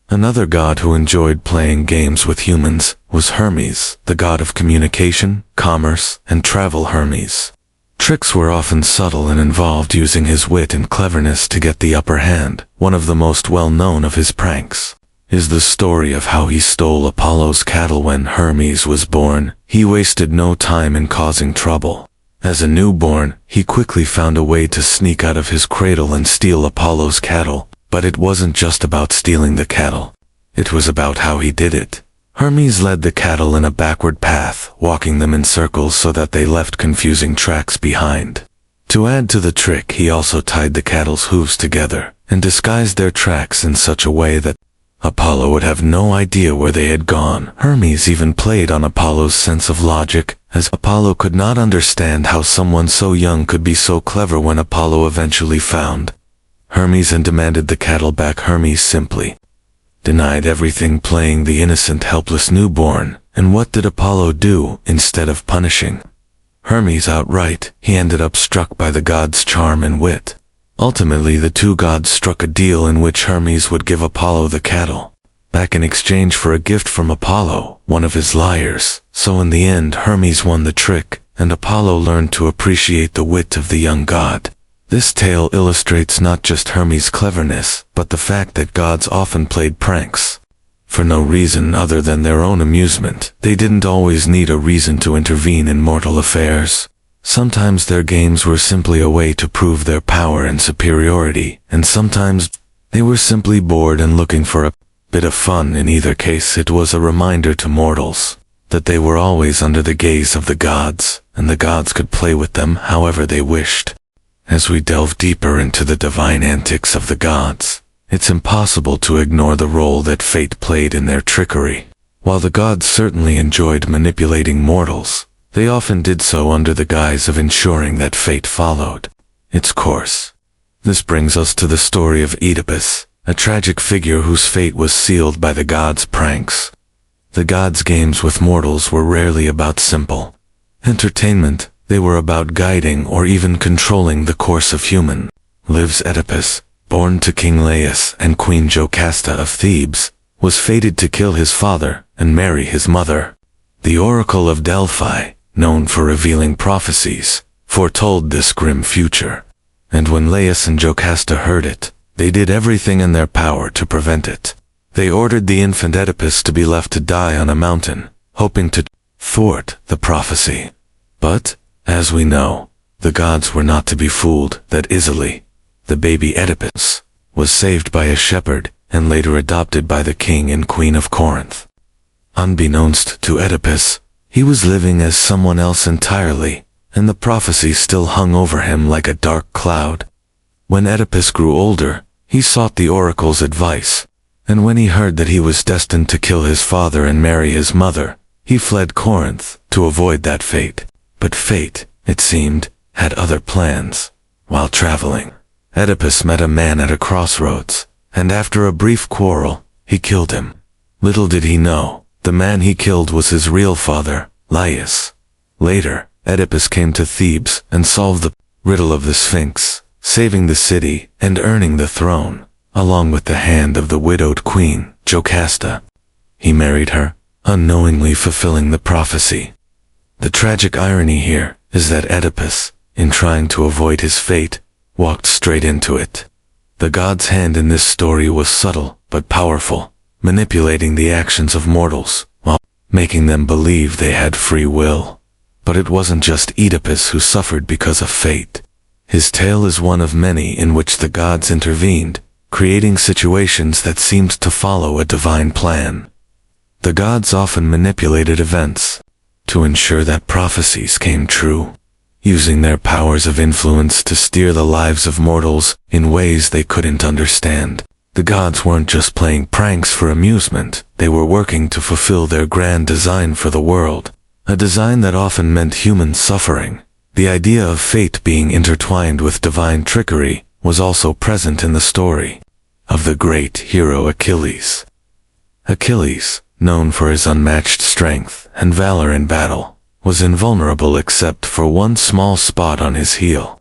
Another god who enjoyed playing games with humans was Hermes, the god of communication, commerce, and travel. Hermes' tricks were often subtle and involved using his wit and cleverness to get the upper hand. One of the most well-known of his pranks is the story of how he stole Apollo's cattle. When Hermes was born, he wasted no time in causing trouble. As a newborn, he quickly found a way to sneak out of his cradle and steal Apollo's cattle. But it wasn't just about stealing the cattle. It was about how he did it. Hermes led the cattle in a backward path, walking them in circles so that they left confusing tracks behind. To add to the trick, he also tied the cattle's hooves together and disguised their tracks in such a way that Apollo would have no idea where they had gone. Hermes even played on Apollo's sense of logic, as Apollo could not understand how someone so young could be so clever. When Apollo eventually found Hermes and demanded the cattle back, Hermes simply denied everything, playing the innocent, helpless newborn. And what did Apollo do? Instead of punishing Hermes outright, he ended up struck by the god's charm and wit. Ultimately, the two gods struck a deal in which Hermes would give Apollo the cattle back in exchange for a gift from Apollo, one of his lyres. So in the end, Hermes won the trick, and Apollo learned to appreciate the wit of the young god. This tale illustrates not just Hermes' cleverness, but the fact that gods often played pranks for no reason other than their own amusement. They didn't always need a reason to intervene in mortal affairs. Sometimes their games were simply a way to prove their power and superiority, and sometimes they were simply bored and looking for a bit of fun. In either case, it was a reminder to mortals that they were always under the gaze of the gods, and the gods could play with them however they wished. As we delve deeper into the divine antics of the gods, it's impossible to ignore the role that fate played in their trickery. While the gods certainly enjoyed manipulating mortals, they often did so under the guise of ensuring that fate followed its course. This brings us to the story of Oedipus, a tragic figure whose fate was sealed by the gods' pranks. The gods' games with mortals were rarely about simple entertainment. They were about guiding or even controlling the course of human lives. Oedipus, born to King Laius and Queen Jocasta of Thebes, was fated to kill his father and marry his mother. The Oracle of Delphi, known for revealing prophecies, foretold this grim future. And when Laius and Jocasta heard it, they did everything in their power to prevent it. They ordered the infant Oedipus to be left to die on a mountain, hoping to thwart the prophecy. But, as we know, the gods were not to be fooled that easily. The baby Oedipus was saved by a shepherd and later adopted by the king and queen of Corinth. Unbeknownst to Oedipus, he was living as someone else entirely, and the prophecy still hung over him like a dark cloud. When Oedipus grew older, he sought the oracle's advice, and when he heard that he was destined to kill his father and marry his mother, he fled Corinth to avoid that fate. But fate, it seemed, had other plans. While traveling, Oedipus met a man at a crossroads, and after a brief quarrel, he killed him. Little did he know, the man he killed was his real father, Laius. Later, Oedipus came to Thebes and solved the riddle of the Sphinx, saving the city and earning the throne, along with the hand of the widowed queen, Jocasta. He married her, unknowingly fulfilling the prophecy. The tragic irony here is that Oedipus, in trying to avoid his fate, walked straight into it. The god's hand in this story was subtle but powerful, manipulating the actions of mortals while making them believe they had free will. But it wasn't just Oedipus who suffered because of fate. His tale is one of many in which the gods intervened, creating situations that seemed to follow a divine plan. The gods often manipulated events to ensure that prophecies came true, using their powers of influence to steer the lives of mortals in ways they couldn't understand. The gods weren't just playing pranks for amusement, they were working to fulfill their grand design for the world, a design that often meant human suffering. The idea of fate being intertwined with divine trickery was also present in the story of the great hero Achilles. Achilles, known for his unmatched strength and valor in battle, was invulnerable except for one small spot on his heel.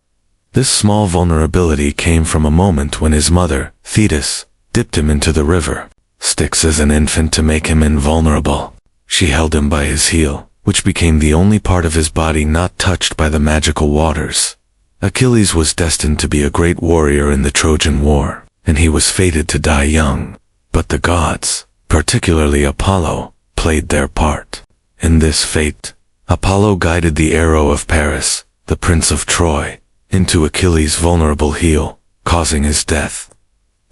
This small vulnerability came from a moment when his mother, Thetis, dipped him into the river Styx as an infant to make him invulnerable. She held him by his heel, which became the only part of his body not touched by the magical waters. Achilles was destined to be a great warrior in the Trojan War, and he was fated to die young. But the gods, particularly Apollo, played their part. In this fate, Apollo guided the arrow of Paris, the prince of Troy, into Achilles' vulnerable heel, causing his death.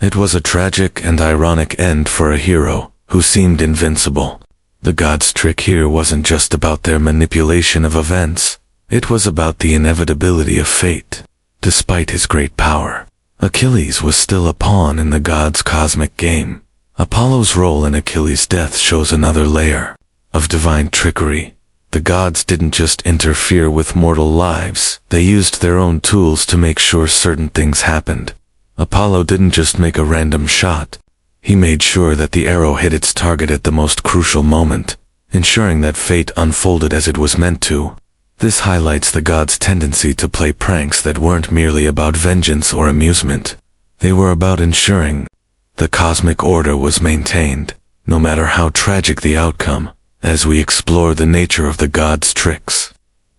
It was a tragic and ironic end for a hero who seemed invincible. The gods' trick here wasn't just about their manipulation of events, it was about the inevitability of fate. Despite his great power, Achilles was still a pawn in the gods' cosmic game. Apollo's role in Achilles' death shows another layer of divine trickery. The gods didn't just interfere with mortal lives, they used their own tools to make sure certain things happened. Apollo didn't just make a random shot. He made sure that the arrow hit its target at the most crucial moment, ensuring that fate unfolded as it was meant to. This highlights the gods' tendency to play pranks that weren't merely about vengeance or amusement. They were about ensuring the cosmic order was maintained, no matter how tragic the outcome. As we explore the nature of the gods' tricks,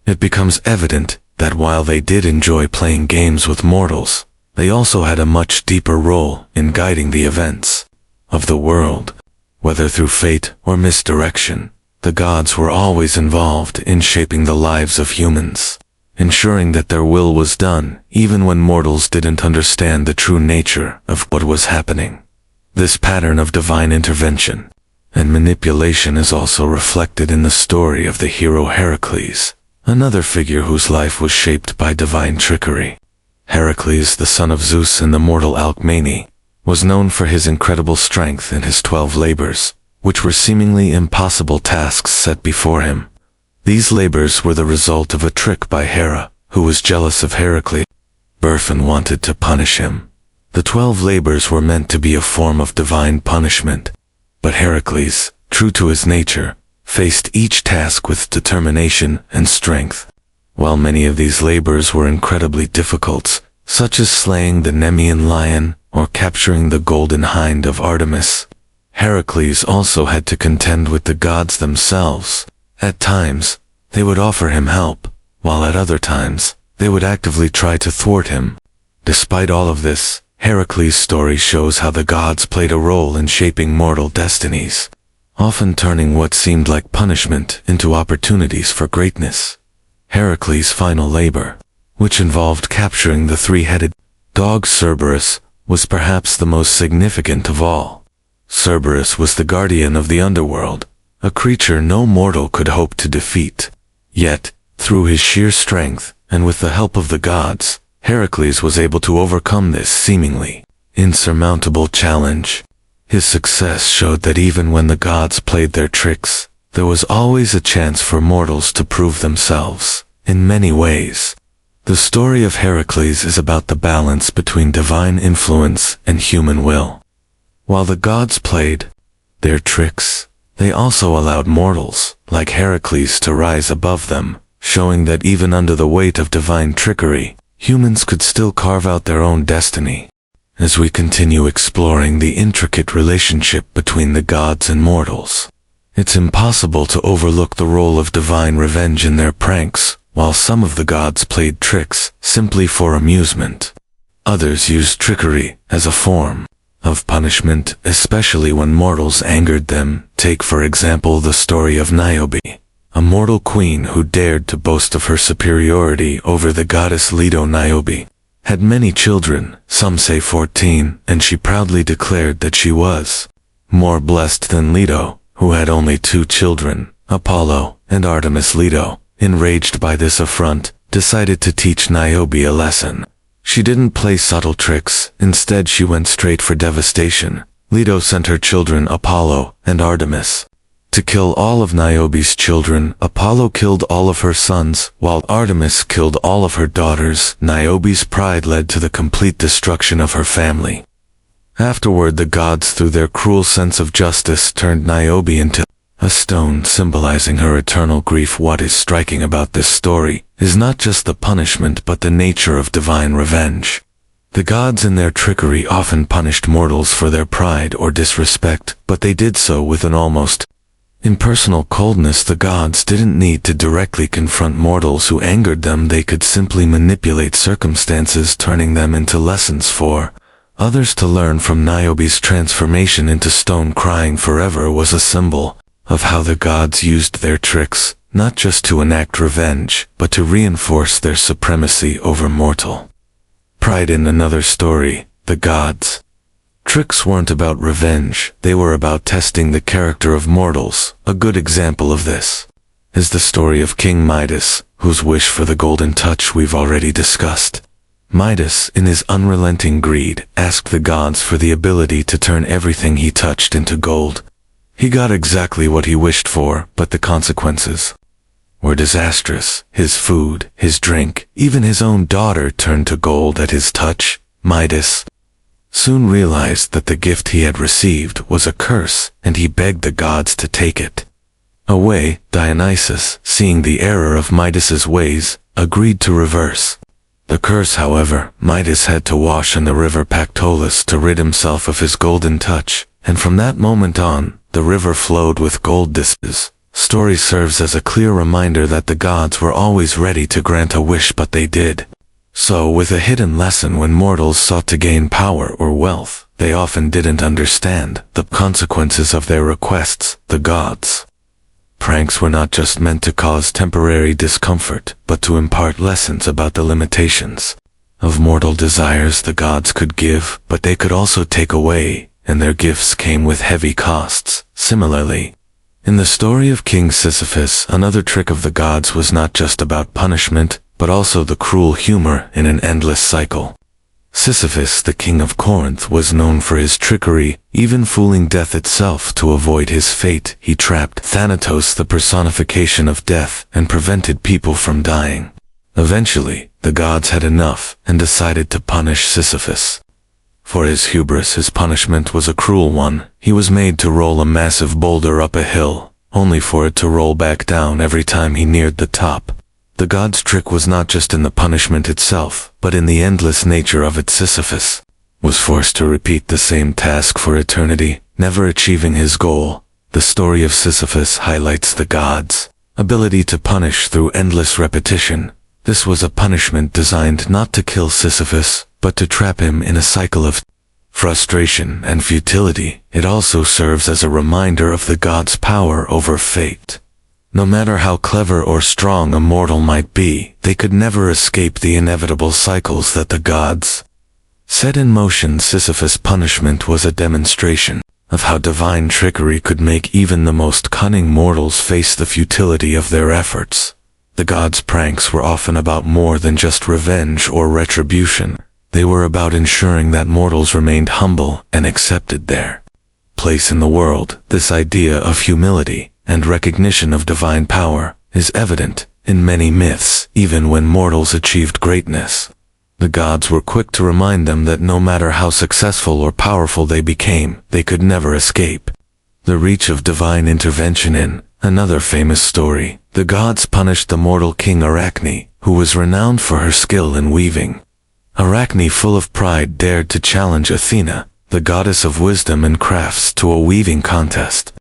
it becomes evident that while they did enjoy playing games with mortals, they also had a much deeper role in guiding the events of the world. Whether through fate or misdirection, the gods were always involved in shaping the lives of humans, ensuring that their will was done even when mortals didn't understand the true nature of what was happening. This pattern of divine intervention and manipulation is also reflected in the story of the hero Heracles, another figure whose life was shaped by divine trickery. Heracles, the son of Zeus and the mortal Alcmene, was known for his incredible strength and his 12 labors, which were seemingly impossible tasks set before him. These labors were the result of a trick by Hera, who was jealous of Heracles' birth and wanted to punish him. The 12 labors were meant to be a form of divine punishment, but Heracles, true to his nature, faced each task with determination and strength. While many of these labors were incredibly difficult, such as slaying the Nemean lion or capturing the golden hind of Artemis, Heracles also had to contend with the gods themselves. At times, they would offer him help, while at other times, they would actively try to thwart him. Despite all of this, Heracles' story shows how the gods played a role in shaping mortal destinies, often turning what seemed like punishment into opportunities for greatness. Heracles' final labor, which involved capturing the three-headed dog Cerberus, was perhaps the most significant of all. Cerberus was the guardian of the underworld, a creature no mortal could hope to defeat. Yet, through his sheer strength, and with the help of the gods, Heracles was able to overcome this seemingly insurmountable challenge. His success showed that even when the gods played their tricks, there was always a chance for mortals to prove themselves. In many ways, the story of Heracles is about the balance between divine influence and human will. While the gods played their tricks, they also allowed mortals, like Heracles, to rise above them, showing that even under the weight of divine trickery, humans could still carve out their own destiny. As we continue exploring the intricate relationship between the gods and mortals, it's impossible to overlook the role of divine revenge in their pranks. While some of the gods played tricks simply for amusement, others used trickery as a form of punishment, especially when mortals angered them. Take for example the story of Niobe, a mortal queen who dared to boast of her superiority over the goddess Leto. Niobe had many children, some say 14, and she proudly declared that she was more blessed than Leto, who had only 2 children, Apollo and Artemis. Leto, enraged by this affront, decided to teach Niobe a lesson. She didn't play subtle tricks, instead she went straight for devastation. Leto sent her children Apollo and Artemis to kill all of Niobe's children. Apollo killed all of her sons, while Artemis killed all of her daughters. Niobe's pride led to the complete destruction of her family. Afterward, the gods, through their cruel sense of justice, turned Niobe into a stone, symbolizing her eternal grief. What is striking about this story is not just the punishment but the nature of divine revenge. The gods in their trickery often punished mortals for their pride or disrespect, but they did so with an almost impersonal coldness. The gods didn't need to directly confront mortals who angered them. They could simply manipulate circumstances, turning them into lessons for others to learn from. Niobe's transformation into stone, crying forever, was a symbol of how the gods used their tricks, not just to enact revenge, but to reinforce their supremacy over mortal pride. In another story, the gods' tricks weren't about revenge, they were about testing the character of mortals. A good example of this is the story of King Midas, whose wish for the golden touch we've already discussed. Midas, in his unrelenting greed, asked the gods for the ability to turn everything he touched into gold. He got exactly what he wished for, but the consequences were disastrous. His food, his drink, even his own daughter turned to gold at his touch. Midas soon realized that the gift he had received was a curse, and he begged the gods to take it away. Dionysus, seeing the error of Midas's ways, agreed to reverse the curse. However, Midas had to wash in the river Pactolus to rid himself of his golden touch, and from that moment on, the river flowed with gold discs. Story serves as a clear reminder that the gods were always ready to grant a wish, but they did so with a hidden lesson. When mortals sought to gain power or wealth, they often didn't understand the consequences of their requests. The gods' pranks were not just meant to cause temporary discomfort, but to impart lessons about the limitations of mortal desires. The gods could give, but they could also take away, and their gifts came with heavy costs. Similarly, in the story of King Sisyphus, another trick of the gods was not just about punishment, but also the cruel humor in an endless cycle. Sisyphus, the king of Corinth, was known for his trickery, even fooling death itself to avoid his fate. He trapped Thanatos, the personification of death, and prevented people from dying. Eventually, the gods had enough and decided to punish Sisyphus. For his hubris, his punishment was a cruel one. He was made to roll a massive boulder up a hill, only for it to roll back down every time he neared the top. The god's trick was not just in the punishment itself, but in the endless nature of it. Sisyphus was forced to repeat the same task for eternity, never achieving his goal. The story of Sisyphus highlights the gods' ability to punish through endless repetition. This was a punishment designed not to kill Sisyphus, but to trap him in a cycle of frustration and futility. It also serves as a reminder of the gods' power over fate. No matter how clever or strong a mortal might be, they could never escape the inevitable cycles that the gods Set in motion, Sisyphus' punishment was a demonstration of how divine trickery could make even the most cunning mortals face the futility of their efforts. The gods' pranks were often about more than just revenge or retribution. They were about ensuring that mortals remained humble and accepted their place in the world. This idea of humility and recognition of divine power is evident in many myths. Even when mortals achieved greatness, the gods were quick to remind them that no matter how successful or powerful they became, they could never escape the reach of divine intervention. In another famous story, the gods punished the mortal king Arachne, who was renowned for her skill in weaving. Arachne, full of pride, dared to challenge Athena, the goddess of wisdom and crafts, to a weaving contest.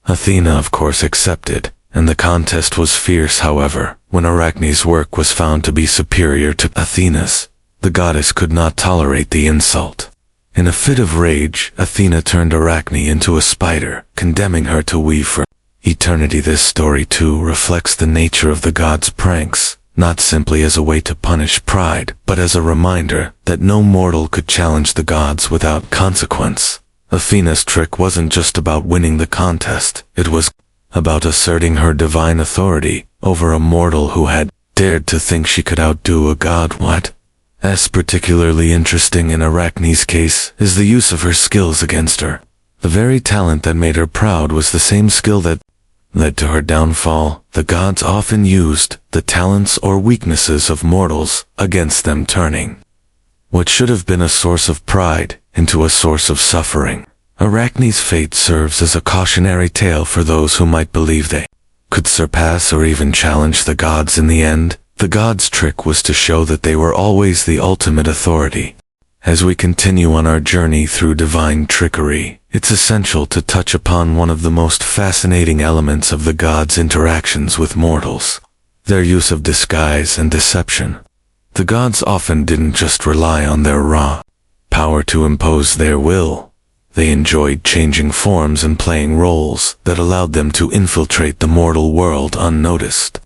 Athena, of course, accepted, and the contest was fierce. However, when Arachne's work was found to be superior to Athena's, the goddess could not tolerate the insult. In a fit of rage, Athena turned Arachne into a spider, condemning her to weave for eternity. This story too reflects the nature of the gods' pranks, not simply as a way to punish pride, but as a reminder that no mortal could challenge the gods without consequence. Athena's trick wasn't just about winning the contest, it was about asserting her divine authority over a mortal who had dared to think she could outdo a god. What's particularly interesting in Arachne's case is the use of her skills against her. The very talent that made her proud was the same skill that led to her downfall. The gods often used the talents or weaknesses of mortals against them, turning what should have been a source of pride into a source of suffering. Arachne's fate serves as a cautionary tale for those who might believe they could surpass or even challenge the gods. In the end, the gods' trick was to show that they were always the ultimate authority. As we continue on our journey through divine trickery, it's essential to touch upon one of the most fascinating elements of the gods' interactions with mortals: their use of disguise and deception. The gods often didn't just rely on their raw power to impose their will. They enjoyed changing forms and playing roles that allowed them to infiltrate the mortal world unnoticed.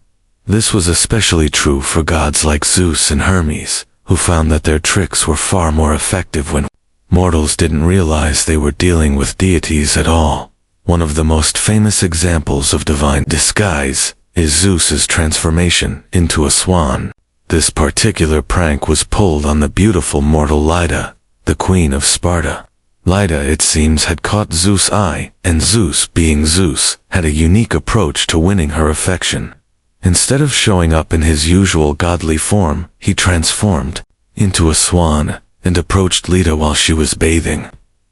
This was especially true for gods like Zeus and Hermes, who found that their tricks were far more effective when mortals didn't realize they were dealing with deities at all. One of the most famous examples of divine disguise is Zeus's transformation into a swan. This particular prank was pulled on the beautiful mortal Leda, the queen of Sparta. Leda, it seems, had caught Zeus' eye, and Zeus, being Zeus, had a unique approach to winning her affection. Instead of showing up in his usual godly form, he transformed into a swan and approached Leda while she was bathing.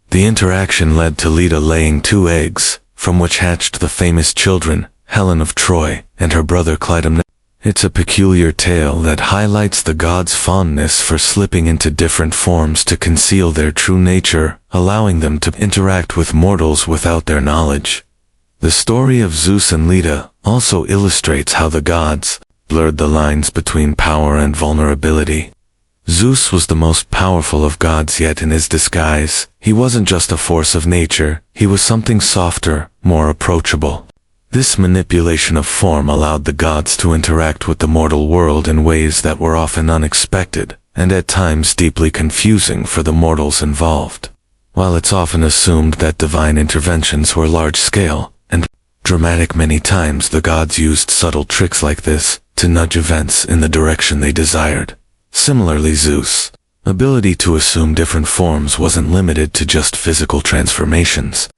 The interaction led to Leda laying 2 eggs, from which hatched the famous children, Helen of Troy and her brother Clytemnestra. It's a peculiar tale that highlights the gods' fondness for slipping into different forms to conceal their true nature, allowing them to interact with mortals without their knowledge. The story of Zeus and Leda also illustrates how the gods blurred the lines between power and vulnerability. Zeus was the most powerful of gods, yet in his disguise, he wasn't just a force of nature, he was something softer, more approachable. This manipulation of form allowed the gods to interact with the mortal world in ways that were often unexpected, and at times deeply confusing for the mortals involved. While it's often assumed that divine interventions were large-scale and dramatic, many times the gods used subtle tricks like this to nudge events in the direction they desired. Similarly, Zeus' ability to assume different forms wasn't limited to just physical transformations.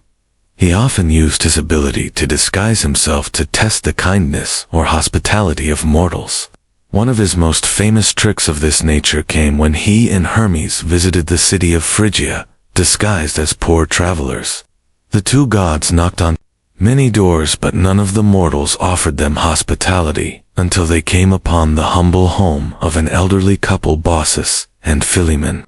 He often used his ability to disguise himself to test the kindness or hospitality of mortals. One of his most famous tricks of this nature came when he and Hermes visited the city of Phrygia, disguised as poor travelers. The two gods knocked on many doors, but none of the mortals offered them hospitality until they came upon the humble home of an elderly couple, Baucis and Philemon.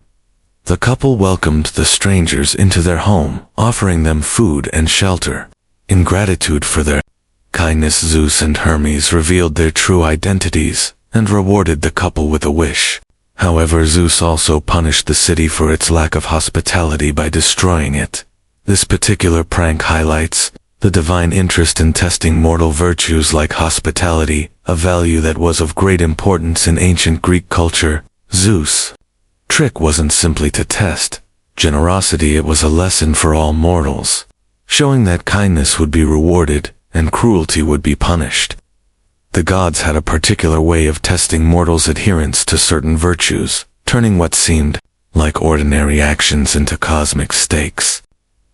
The couple welcomed the strangers into their home, offering them food and shelter. In gratitude for their kindness, Zeus and Hermes revealed their true identities and rewarded the couple with a wish. However, Zeus also punished the city for its lack of hospitality by destroying it. This particular prank highlights the divine interest in testing mortal virtues like hospitality, a value that was of great importance in ancient Greek culture. Zeus' trick wasn't simply to test generosity, it was a lesson for all mortals, showing that kindness would be rewarded and cruelty would be punished. The gods had a particular way of testing mortals' adherence to certain virtues, turning what seemed like ordinary actions into cosmic stakes.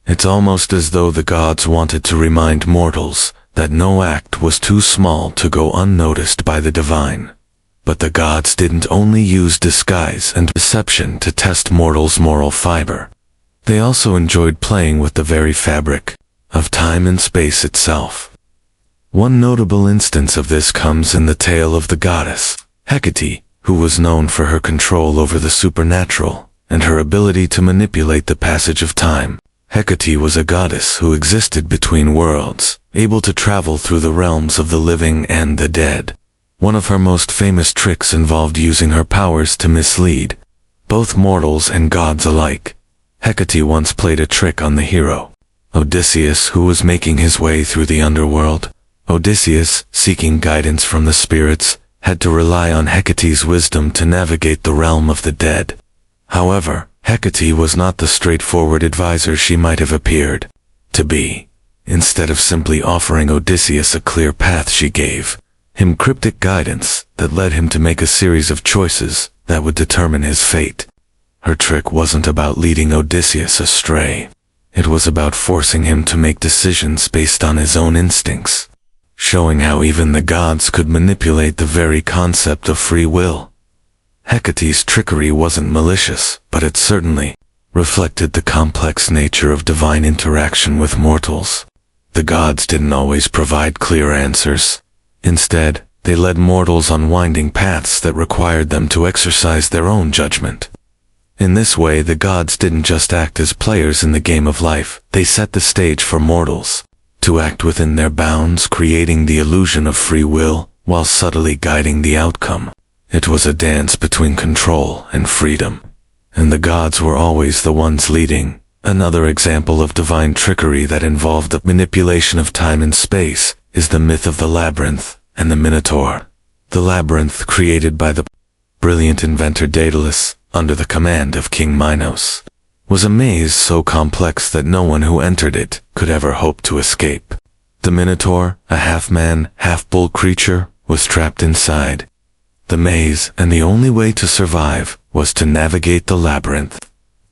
It's almost as though the gods wanted to remind mortals that no act was too small to go unnoticed by the divine. But the gods didn't only use disguise and deception to test mortals' moral fiber. They also enjoyed playing with the very fabric of time and space itself. One notable instance of this comes in the tale of the goddess Hecate, who was known for her control over the supernatural and her ability to manipulate the passage of time. Hecate was a goddess who existed between worlds, able to travel through the realms of the living and the dead. One of her most famous tricks involved using her powers to mislead both mortals and gods alike. Hecate once played a trick on the hero Odysseus, who was making his way through the underworld. Odysseus, seeking guidance from the spirits, had to rely on Hecate's wisdom to navigate the realm of the dead. However, Hecate was not the straightforward advisor she might have appeared to be. Instead of simply offering Odysseus a clear path, she gave him cryptic guidance that led him to make a series of choices that would determine his fate. Her trick wasn't about leading Odysseus astray. It was about forcing him to make decisions based on his own instincts, showing how even the gods could manipulate the very concept of free will. Hecate's trickery wasn't malicious, but it certainly reflected the complex nature of divine interaction with mortals. The gods didn't always provide clear answers. Instead, they led mortals on winding paths that required them to exercise their own judgment. In this way, the gods didn't just act as players in the game of life, they set the stage for mortals to act within their bounds, creating the illusion of free will while subtly guiding the outcome. It was a dance between control and freedom, and the gods were always the ones leading. Another example of divine trickery that involved the manipulation of time and space is the myth of the labyrinth and the Minotaur. The labyrinth, created by the brilliant inventor Daedalus under the command of King Minos, was a maze so complex that no one who entered it could ever hope to escape. The Minotaur, a half-man, half-bull creature, was trapped inside the maze, and the only way to survive was to navigate the labyrinth.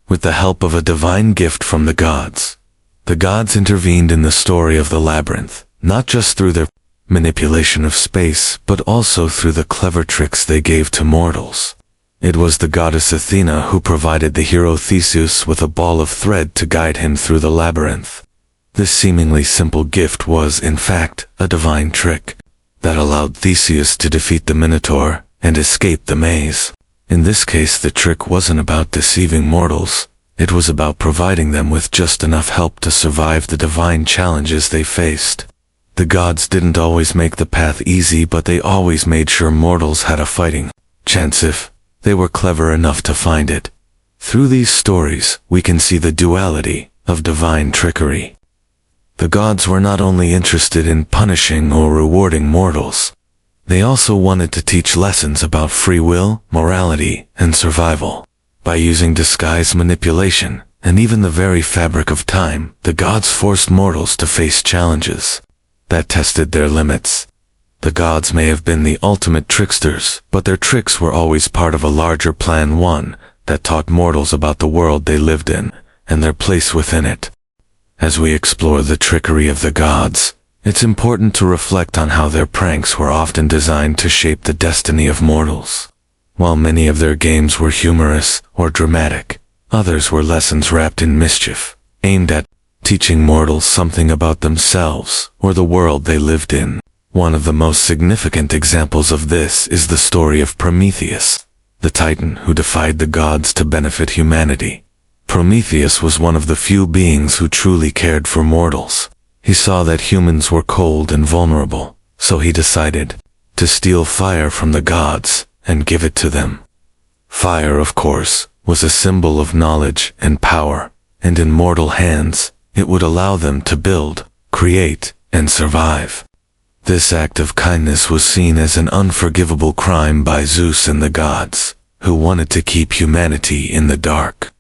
With the help of a divine gift from the gods intervened in the story of the labyrinth, not just through their manipulation of space, but also through the clever tricks they gave to mortals. It was the goddess Athena who provided the hero Theseus with a ball of thread to guide him through the labyrinth. This seemingly simple gift was, in fact, a divine trick that allowed Theseus to defeat the Minotaur and escape the maze. In this case, the trick wasn't about deceiving mortals. It was about providing them with just enough help to survive the divine challenges they faced. The gods didn't always make the path easy, but they always made sure mortals had a fighting chance if they were clever enough to find it. Through these stories, we can see the duality of divine trickery. The gods were not only interested in punishing or rewarding mortals, they also wanted to teach lessons about free will, morality, and survival. By using disguise, manipulation, and even the very fabric of time, the gods forced mortals to face challenges that tested their limits. The gods may have been the ultimate tricksters, but their tricks were always part of a larger plan, one that taught mortals about the world they lived in and their place within it. As we explore the trickery of the gods, it's important to reflect on how their pranks were often designed to shape the destiny of mortals. While many of their games were humorous or dramatic, others were lessons wrapped in mischief, aimed at teaching mortals something about themselves or the world they lived in. One of the most significant examples of this is the story of Prometheus, the titan who defied the gods to benefit humanity. Prometheus was one of the few beings who truly cared for mortals. He saw that humans were cold and vulnerable, so he decided to steal fire from the gods and give it to them. Fire, of course, was a symbol of knowledge and power, and in mortal hands, it would allow them to build, create, and survive. This act of kindness was seen as an unforgivable crime by Zeus and the gods, who wanted to keep humanity in the dark.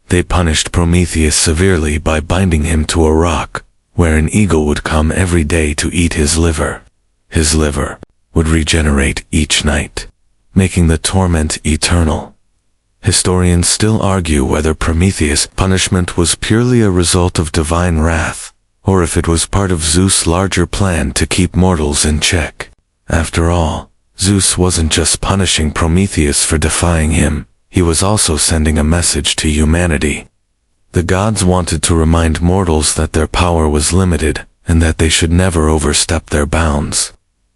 They punished Prometheus severely by binding him to a rock, where an eagle would come every day to eat his liver. His liver would regenerate each night, making the torment eternal. Historians still argue whether Prometheus' punishment was purely a result of divine wrath, or if it was part of Zeus' larger plan to keep mortals in check. After all, Zeus wasn't just punishing Prometheus for defying him, he was also sending a message to humanity. The gods wanted to remind mortals that their power was limited, and that they should never overstep their bounds.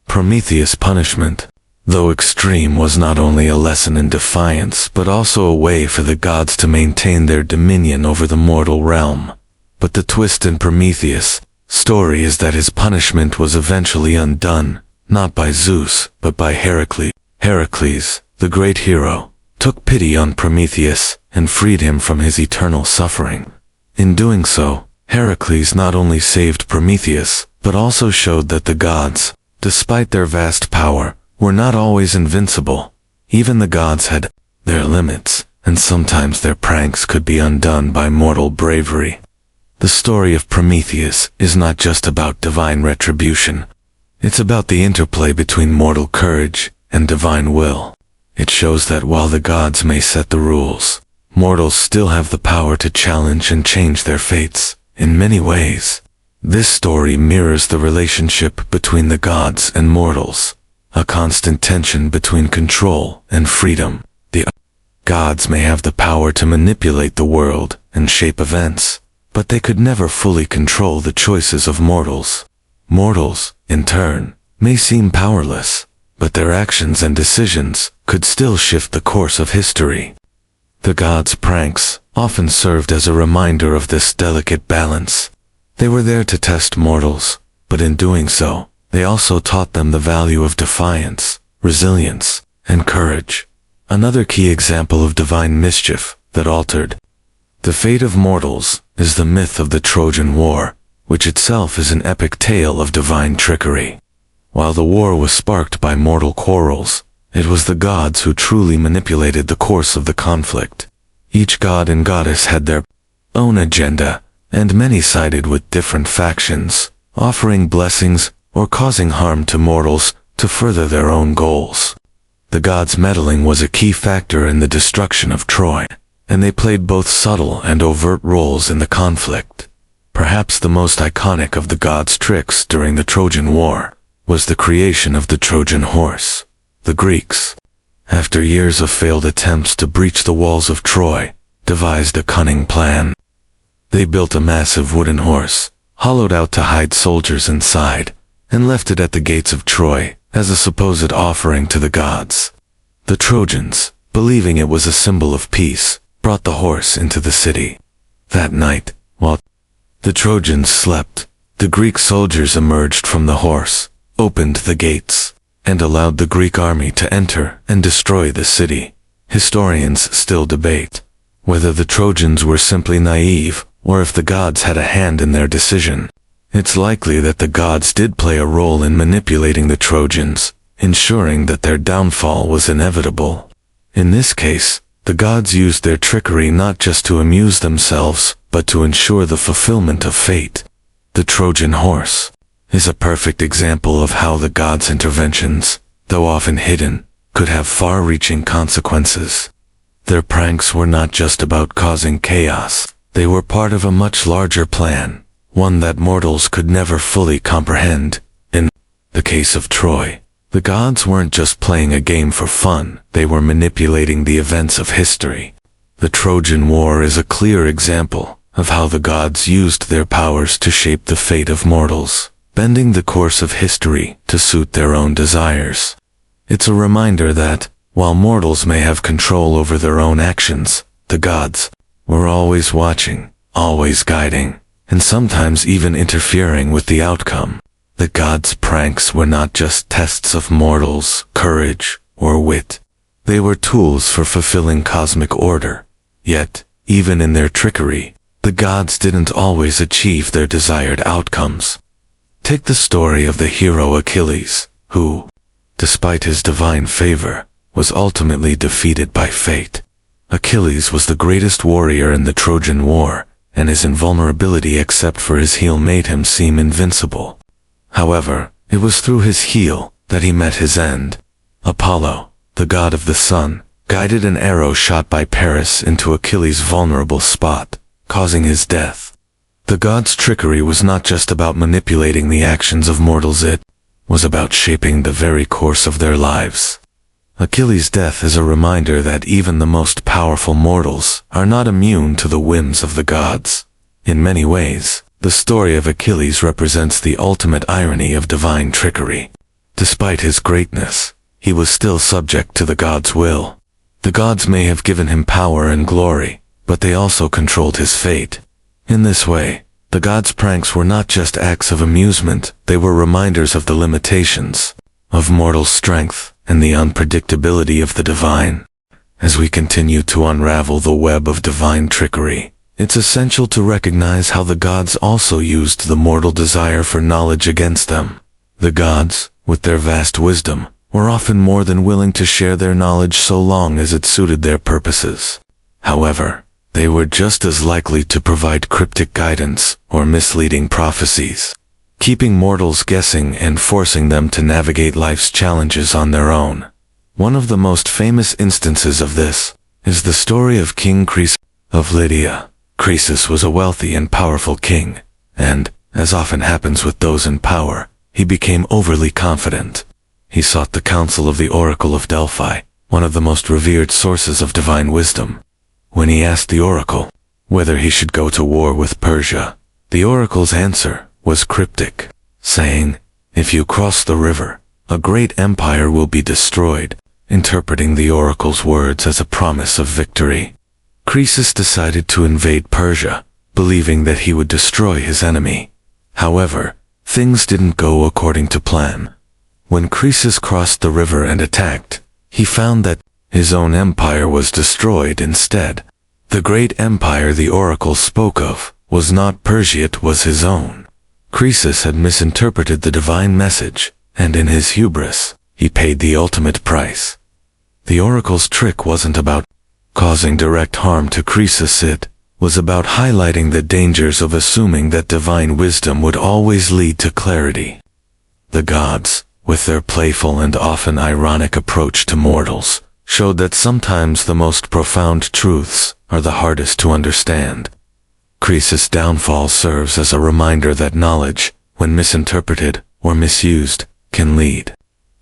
Prometheus' punishment, though extreme, was not only a lesson in defiance but also a way for the gods to maintain their dominion over the mortal realm. But the twist in Prometheus' story is that his punishment was eventually undone, not by Zeus, but by Heracles. Heracles, the great hero, took pity on Prometheus and freed him from his eternal suffering. In doing so, Heracles not only saved Prometheus, but also showed that the gods, despite their vast power, were not always invincible. Even the gods had their limits, and sometimes their pranks could be undone by mortal bravery. The story of Prometheus is not just about divine retribution. It's about the interplay between mortal courage and divine will. It shows that while the gods may set the rules, mortals still have the power to challenge and change their fates. In many ways, this story mirrors the relationship between the gods and mortals, a constant tension between control and freedom. The gods may have the power to manipulate the world and shape events, but they could never fully control the choices of mortals. Mortals, in turn, may seem powerless, but their actions and decisions could still shift the course of history. The gods' pranks often served as a reminder of this delicate balance. They were there to test mortals, but in doing so, they also taught them the value of defiance, resilience, and courage. Another key example of divine mischief that altered the fate of mortals is the myth of the Trojan War, which itself is an epic tale of divine trickery. While the war was sparked by mortal quarrels, it was the gods who truly manipulated the course of the conflict. Each god and goddess had their own agenda, and many sided with different factions, offering blessings or causing harm to mortals to further their own goals. The gods' meddling was a key factor in the destruction of Troy, and they played both subtle and overt roles in the conflict. Perhaps the most iconic of the gods' tricks during the Trojan War was the creation of the Trojan horse. The Greeks, after years of failed attempts to breach the walls of Troy, devised a cunning plan. They built a massive wooden horse, hollowed out to hide soldiers inside, and left it at the gates of Troy as a supposed offering to the gods. The Trojans, believing it was a symbol of peace, brought the horse into the city. That night, while the Trojans slept, the Greek soldiers emerged from the horse, opened the gates, and allowed the Greek army to enter and destroy the city. Historians still debate whether the Trojans were simply naive or if the gods had a hand in their decision. It's likely that the gods did play a role in manipulating the Trojans, ensuring that their downfall was inevitable. In this case, the gods used their trickery not just to amuse themselves, but to ensure the fulfillment of fate. The Trojan horse is a perfect example of how the gods' interventions, though often hidden, could have far-reaching consequences. Their pranks were not just about causing chaos, they were part of a much larger plan, one that mortals could never fully comprehend. In the case of Troy, the gods weren't just playing a game for fun, they were manipulating the events of history. The Trojan War is a clear example of how the gods used their powers to shape the fate of mortals, bending the course of history to suit their own desires. It's a reminder that, while mortals may have control over their own actions, the gods were always watching, always guiding, and sometimes even interfering with the outcome. The gods' pranks were not just tests of mortals' courage or wit. They were tools for fulfilling cosmic order. Yet, even in their trickery, the gods didn't always achieve their desired outcomes. Take the story of the hero Achilles, who, despite his divine favor, was ultimately defeated by fate. Achilles was the greatest warrior in the Trojan War, and his invulnerability except for his heel made him seem invincible. However, it was through his heel that he met his end. Apollo, the god of the sun, guided an arrow shot by Paris into Achilles' vulnerable spot, causing his death. The god's trickery was not just about manipulating the actions of mortals, it was about shaping the very course of their lives. Achilles' death is a reminder that even the most powerful mortals are not immune to the whims of the gods. In many ways, the story of Achilles represents the ultimate irony of divine trickery. Despite his greatness, he was still subject to the gods' will. The gods may have given him power and glory, but they also controlled his fate. In this way, the gods' pranks were not just acts of amusement, they were reminders of the limitations of mortal strength and the unpredictability of the divine. As we continue to unravel the web of divine trickery, it's essential to recognize how the gods also used the mortal desire for knowledge against them. The gods, with their vast wisdom, were often more than willing to share their knowledge so long as it suited their purposes. However, they were just as likely to provide cryptic guidance or misleading prophecies, keeping mortals guessing and forcing them to navigate life's challenges on their own. One of the most famous instances of this is the story of King Croesus of Lydia. Croesus was a wealthy and powerful king, and, as often happens with those in power, he became overly confident. He sought the counsel of the Oracle of Delphi, one of the most revered sources of divine wisdom. When he asked the oracle whether he should go to war with Persia, the oracle's answer was cryptic, saying, "If you cross the river, a great empire will be destroyed," interpreting the oracle's words as a promise of victory. Croesus decided to invade Persia, believing that he would destroy his enemy. However, things didn't go according to plan. When Croesus crossed the river and attacked, he found that his own empire was destroyed instead. The great empire the oracle spoke of was not Persia, it was his own. Croesus had misinterpreted the divine message, and in his hubris, he paid the ultimate price. The oracle's trick wasn't about causing direct harm to Croesus, it was about highlighting the dangers of assuming that divine wisdom would always lead to clarity. The gods, with their playful and often ironic approach to mortals, showed that sometimes the most profound truths are the hardest to understand. Croesus' downfall serves as a reminder that knowledge, when misinterpreted or misused, can lead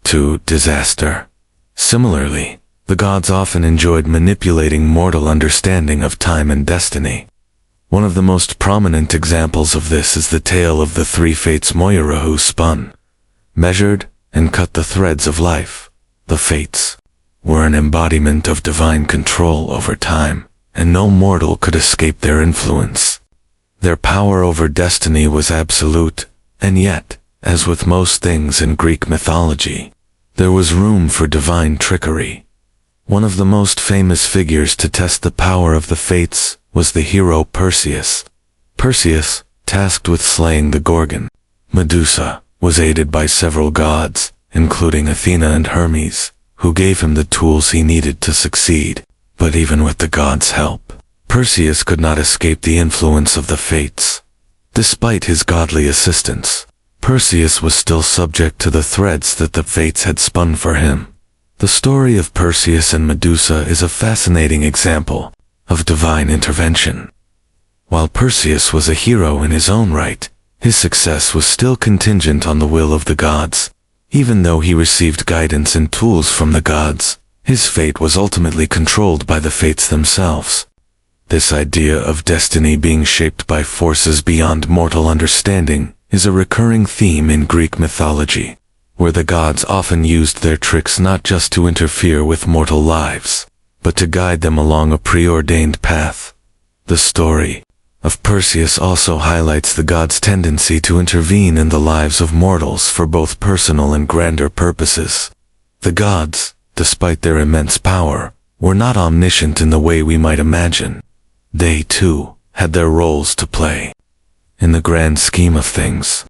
to disaster. Similarly, the gods often enjoyed manipulating mortal understanding of time and destiny. One of the most prominent examples of this is the tale of the three fates Moira, who spun, measured, and cut the threads of life. The fates were an embodiment of divine control over time, and no mortal could escape their influence. Their power over destiny was absolute, and yet, as with most things in Greek mythology, there was room for divine trickery. One of the most famous figures to test the power of the fates was the hero Perseus. Perseus, tasked with slaying the Gorgon, Medusa, was aided by several gods, including Athena and Hermes, who gave him the tools he needed to succeed. But even with the gods' help, Perseus could not escape the influence of the fates. Despite his godly assistance, Perseus was still subject to the threads that the fates had spun for him. The story of Perseus and Medusa is a fascinating example of divine intervention. While Perseus was a hero in his own right, his success was still contingent on the will of the gods. Even though he received guidance and tools from the gods, his fate was ultimately controlled by the fates themselves. This idea of destiny being shaped by forces beyond mortal understanding is a recurring theme in Greek mythology, where the gods often used their tricks not just to interfere with mortal lives, but to guide them along a preordained path. The story of Perseus also highlights the gods' tendency to intervene in the lives of mortals for both personal and grander purposes. The gods, despite their immense power, were not omniscient in the way we might imagine. They, too, had their roles to play. In the grand scheme of things,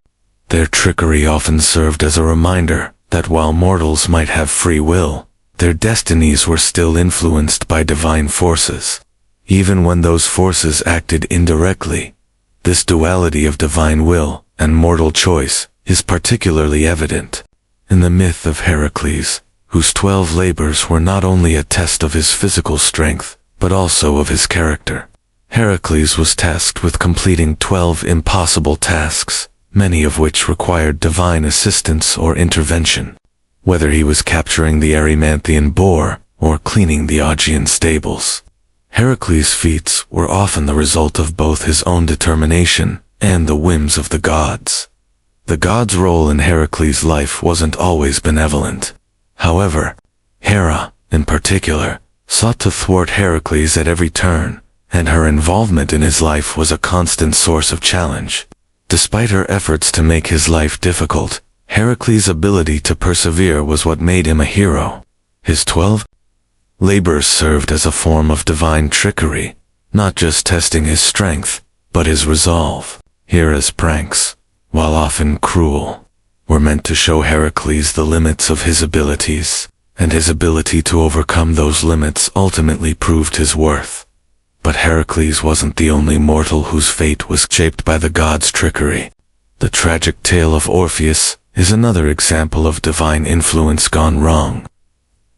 their trickery often served as a reminder that while mortals might have free will, their destinies were still influenced by divine forces. Even when those forces acted indirectly, this duality of divine will and mortal choice is particularly evident in the myth of Heracles, whose 12 labors were not only a test of his physical strength, but also of his character. Heracles was tasked with completing 12 impossible tasks, many of which required divine assistance or intervention. Whether he was capturing the Erymanthian boar or cleaning the Augean stables, Heracles' feats were often the result of both his own determination and the whims of the gods. The gods' role in Heracles' life wasn't always benevolent. However, Hera, in particular, sought to thwart Heracles at every turn, and her involvement in his life was a constant source of challenge. Despite her efforts to make his life difficult, Heracles' ability to persevere was what made him a hero. His 12 labors served as a form of divine trickery, not just testing his strength, but his resolve. Hera's pranks, while often cruel, were meant to show Heracles the limits of his abilities, and his ability to overcome those limits ultimately proved his worth. But Heracles wasn't the only mortal whose fate was shaped by the gods' trickery. The tragic tale of Orpheus is another example of divine influence gone wrong.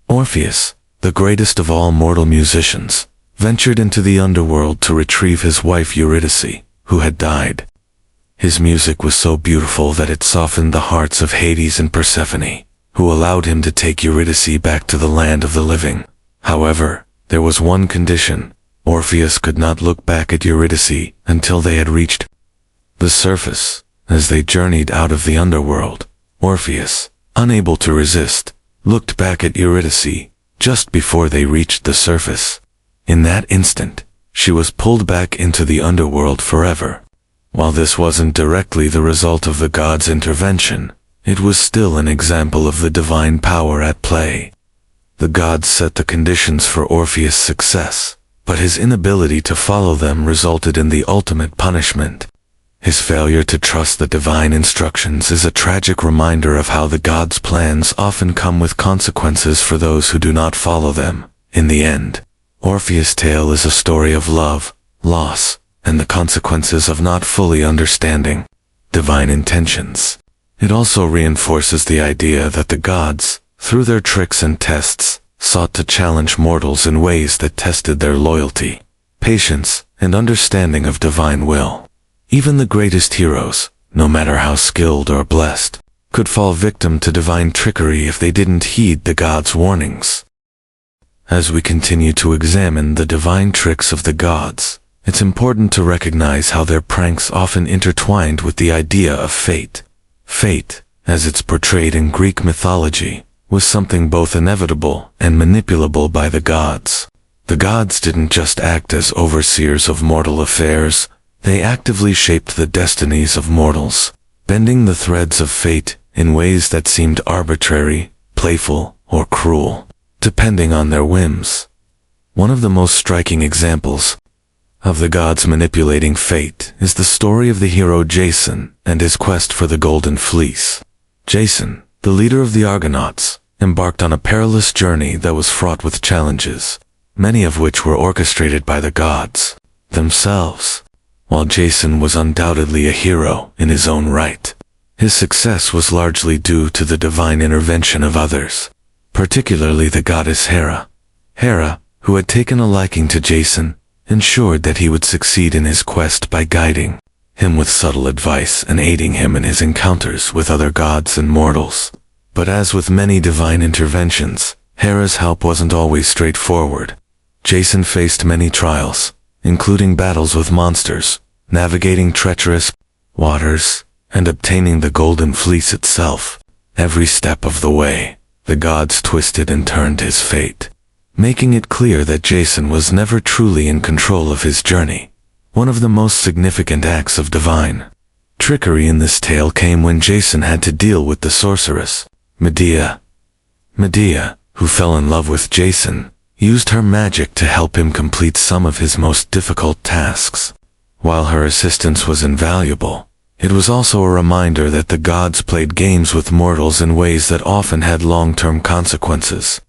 Orpheus, the greatest of all mortal musicians, ventured into the underworld to retrieve his wife Eurydice, who had died. His music was so beautiful that it softened the hearts of Hades and Persephone, who allowed him to take Eurydice back to the land of the living. However, there was one condition. Orpheus could not look back at Eurydice until they had reached the surface. As they journeyed out of the underworld, Orpheus, unable to resist, looked back at Eurydice just before they reached the surface. In that instant, she was pulled back into the underworld forever. While this wasn't directly the result of the gods' intervention, it was still an example of the divine power at play. The gods set the conditions for Orpheus' success, but his inability to follow them resulted in the ultimate punishment. His failure to trust the divine instructions is a tragic reminder of how the gods' plans often come with consequences for those who do not follow them. In the end, Orpheus' tale is a story of love, loss, and the consequences of not fully understanding divine intentions. It also reinforces the idea that the gods, through their tricks and tests, sought to challenge mortals in ways that tested their loyalty, patience, and understanding of divine will. Even the greatest heroes, no matter how skilled or blessed, could fall victim to divine trickery if they didn't heed the gods' warnings. As we continue to examine the divine tricks of the gods, it's important to recognize how their pranks often intertwined with the idea of fate. Fate, as it's portrayed in Greek mythology, was something both inevitable and manipulable by the gods. The gods didn't just act as overseers of mortal affairs, they actively shaped the destinies of mortals, bending the threads of fate in ways that seemed arbitrary, playful, or cruel, depending on their whims. One of the most striking examples of the gods manipulating fate is the story of the hero Jason and his quest for the Golden Fleece. Jason, the leader of the Argonauts, embarked on a perilous journey that was fraught with challenges, many of which were orchestrated by the gods themselves. While Jason was undoubtedly a hero in his own right, his success was largely due to the divine intervention of others, particularly the goddess Hera. Hera, who had taken a liking to Jason, ensured that he would succeed in his quest by guiding him with subtle advice and aiding him in his encounters with other gods and mortals. But as with many divine interventions, Hera's help wasn't always straightforward. Jason faced many trials, including battles with monsters, navigating treacherous waters, and obtaining the Golden Fleece itself. Every step of the way, the gods twisted and turned his fate, making it clear that Jason was never truly in control of his journey. One of the most significant acts of divine trickery in this tale came when Jason had to deal with the sorceress, Medea. Medea, who fell in love with Jason, used her magic to help him complete some of his most difficult tasks. While her assistance was invaluable, it was also a reminder that the gods played games with mortals in ways that often had long-term consequences.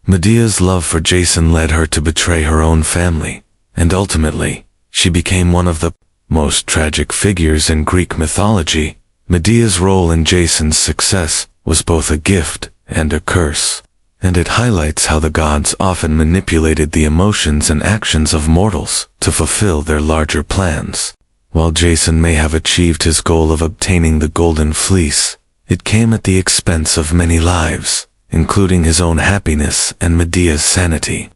Medea's love for Jason led her to betray her own family, and ultimately, she became one of the most tragic figures in Greek mythology. Medea's role in Jason's success was both a gift and a curse, and it highlights how the gods often manipulated the emotions and actions of mortals to fulfill their larger plans. While Jason may have achieved his goal of obtaining the Golden Fleece, it came at the expense of many lives, including his own happiness and Medea's sanity.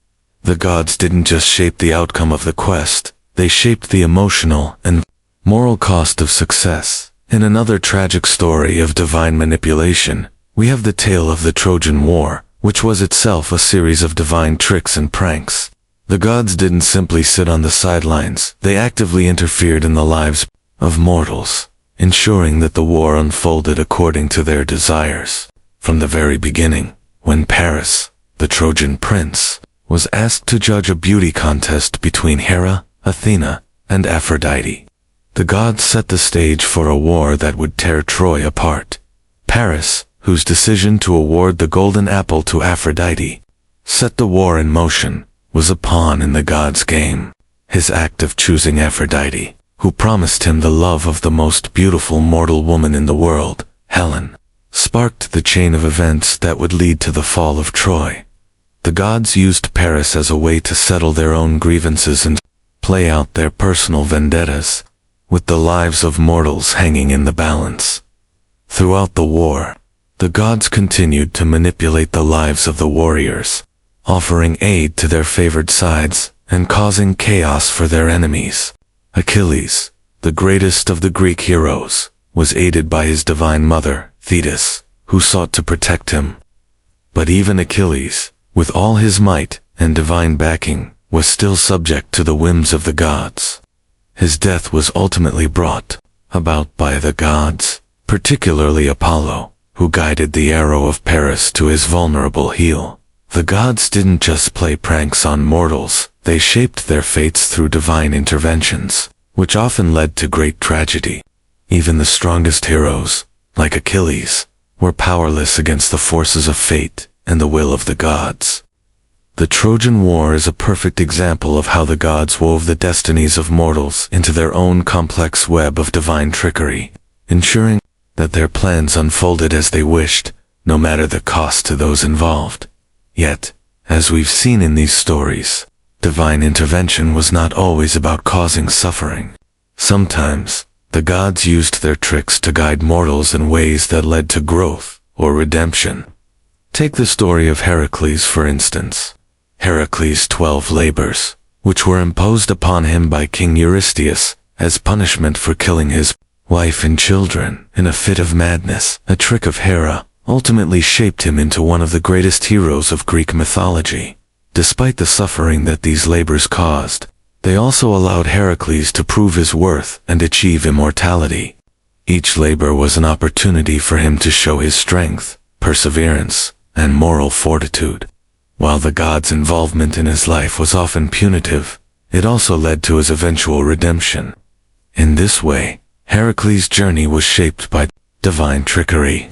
The gods didn't just shape the outcome of the quest, they shaped the emotional and moral cost of success. In another tragic story of divine manipulation, we have the tale of the Trojan War, which was itself a series of divine tricks and pranks. The gods didn't simply sit on the sidelines, they actively interfered in the lives of mortals, ensuring that the war unfolded according to their desires. From the very beginning, when Paris, the Trojan prince, was asked to judge a beauty contest between Hera, Athena, and Aphrodite, the gods set the stage for a war that would tear Troy apart. Paris, whose decision to award the golden apple to Aphrodite set the war in motion, was a pawn in the gods' game. His act of choosing Aphrodite, who promised him the love of the most beautiful mortal woman in the world, Helen, sparked the chain of events that would lead to the fall of Troy. The gods used Paris as a way to settle their own grievances and play out their personal vendettas, with the lives of mortals hanging in the balance. Throughout the war, the gods continued to manipulate the lives of the warriors, offering aid to their favored sides and causing chaos for their enemies. Achilles, the greatest of the Greek heroes, was aided by his divine mother, Thetis, who sought to protect him. But even Achilles, with all his might and divine backing, was still subject to the whims of the gods. His death was ultimately brought about by the gods, particularly Apollo, who guided the arrow of Paris to his vulnerable heel. The gods didn't just play pranks on mortals, they shaped their fates through divine interventions, which often led to great tragedy. Even the strongest heroes, like Achilles, were powerless against the forces of fate and the will of the gods. The Trojan War is a perfect example of how the gods wove the destinies of mortals into their own complex web of divine trickery, ensuring that their plans unfolded as they wished, no matter the cost to those involved. Yet, as we've seen in these stories, divine intervention was not always about causing suffering. Sometimes, the gods used their tricks to guide mortals in ways that led to growth or redemption. Take the story of Heracles, for instance. Heracles' 12 labors, which were imposed upon him by King Eurystheus as punishment for killing his wife and children in a fit of madness, a trick of Hera, ultimately shaped him into one of the greatest heroes of Greek mythology. Despite the suffering that these labors caused, they also allowed Heracles to prove his worth and achieve immortality. Each labor was an opportunity for him to show his strength, perseverance, and moral fortitude. While the gods' involvement in his life was often punitive, it also led to his eventual redemption. In this way, Heracles' journey was shaped by divine trickery.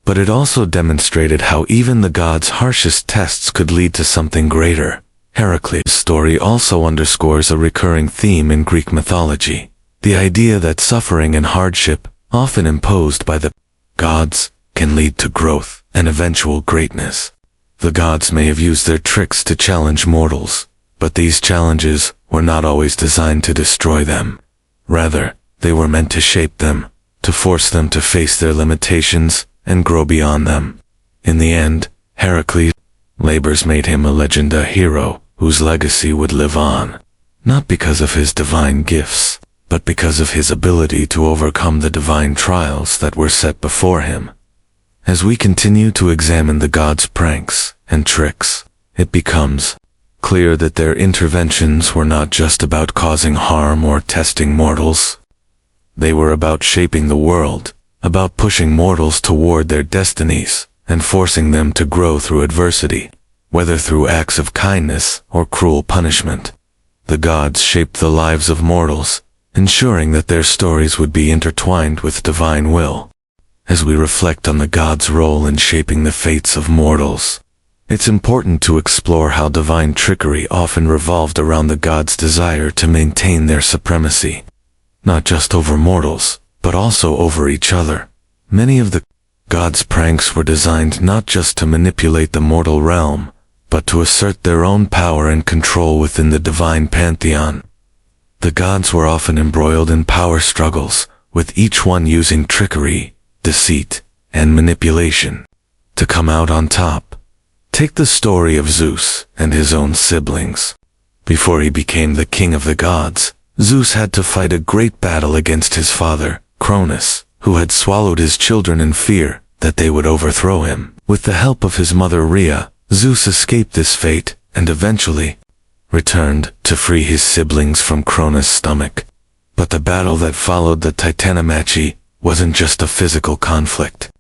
But it also demonstrated how even the gods' harshest tests could lead to something greater. Heracles' story also underscores a recurring theme in Greek mythology, the idea that suffering and hardship, often imposed by the gods, can lead to growth and eventual greatness. The gods may have used their tricks to challenge mortals, but these challenges were not always designed to destroy them. Rather, they were meant to shape them, to force them to face their limitations and grow beyond them. In the end, Heracles' labors made him a legend, a hero whose legacy would live on, not because of his divine gifts, but because of his ability to overcome the divine trials that were set before him. As we continue to examine the gods' pranks and tricks, it becomes clear that their interventions were not just about causing harm or testing mortals. They were about shaping the world, about pushing mortals toward their destinies and forcing them to grow through adversity, whether through acts of kindness or cruel punishment. The gods shaped the lives of mortals, ensuring that their stories would be intertwined with divine will. As we reflect on the gods' role in shaping the fates of mortals, It's important to explore how divine trickery often revolved around the gods' desire to maintain their supremacy, not just over mortals, but also over each other. Many of the gods' pranks were designed not just to manipulate the mortal realm, but to assert their own power and control within the divine pantheon. The gods were often embroiled in power struggles, with each one using trickery, deceit, and manipulation to come out on top. Take the story of Zeus and his own siblings. Before he became the king of the gods, Zeus had to fight a great battle against his father, Cronus, who had swallowed his children in fear that they would overthrow him. With the help of his mother Rhea, Zeus escaped this fate and eventually returned to free his siblings from Cronus' stomach. But the battle that followed the Titanomachy wasn't just a physical conflict.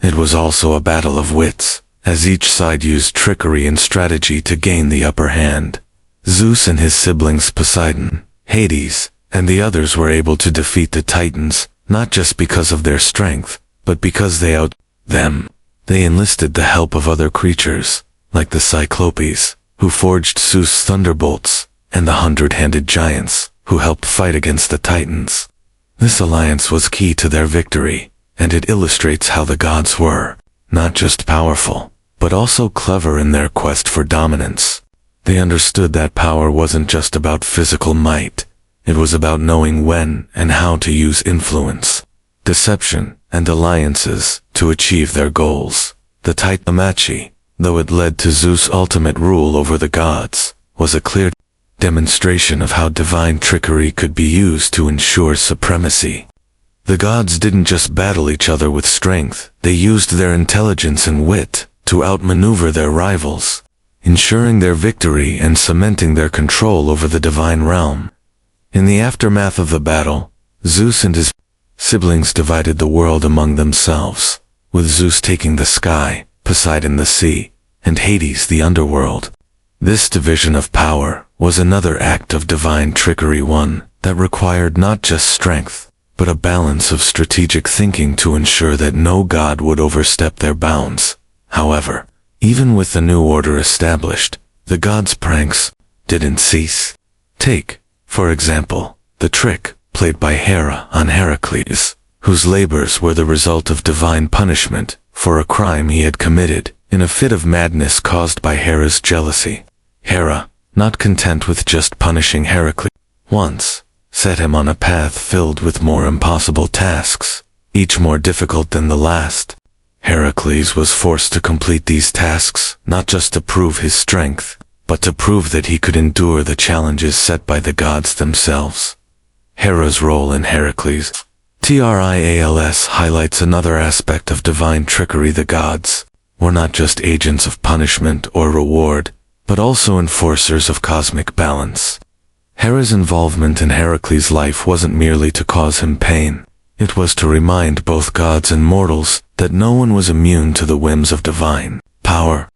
It was also a battle of wits, as each side used trickery and strategy to gain the upper hand. Zeus and his siblings Poseidon, Hades, and the others were able to defeat the Titans, not just because of their strength, but because they out them. They enlisted the help of other creatures, like the Cyclopes, who forged Zeus' thunderbolts, and the hundred-handed giants, who helped fight against the Titans. This alliance was key to their victory, and it illustrates how the gods were not just powerful, but also clever in their quest for dominance. They understood that power wasn't just about physical might. It was about knowing when and how to use influence, deception, and alliances to achieve their goals. The Titanomachy, though it led to Zeus' ultimate rule over the gods, was a clear demonstration of how divine trickery could be used to ensure supremacy. The gods didn't just battle each other with strength, they used their intelligence and wit to outmaneuver their rivals, ensuring their victory and cementing their control over the divine realm. In the aftermath of the battle, Zeus and his siblings divided the world among themselves, with Zeus taking the sky, Poseidon the sea, and Hades the underworld. This division of power was another act of divine trickery, one that required not just strength, but a balance of strategic thinking to ensure that no god would overstep their bounds. However, even with the new order established, the gods' pranks didn't cease. Take, for example, the trick played by Hera on Heracles, whose labors were the result of divine punishment for a crime he had committed in a fit of madness caused by Hera's jealousy. Hera, not content with just punishing Heracles once, set him on a path filled with more impossible tasks, each more difficult than the last. Heracles was forced to complete these tasks, not just to prove his strength, but to prove that he could endure the challenges set by the gods themselves. Hera's role in Heracles' trials highlights another aspect of divine trickery. The gods were not just agents of punishment or reward, but also enforcers of cosmic balance. Hera's involvement in Heracles' life wasn't merely to cause him pain. It was to remind both gods and mortals that no one was immune to the whims of divine power.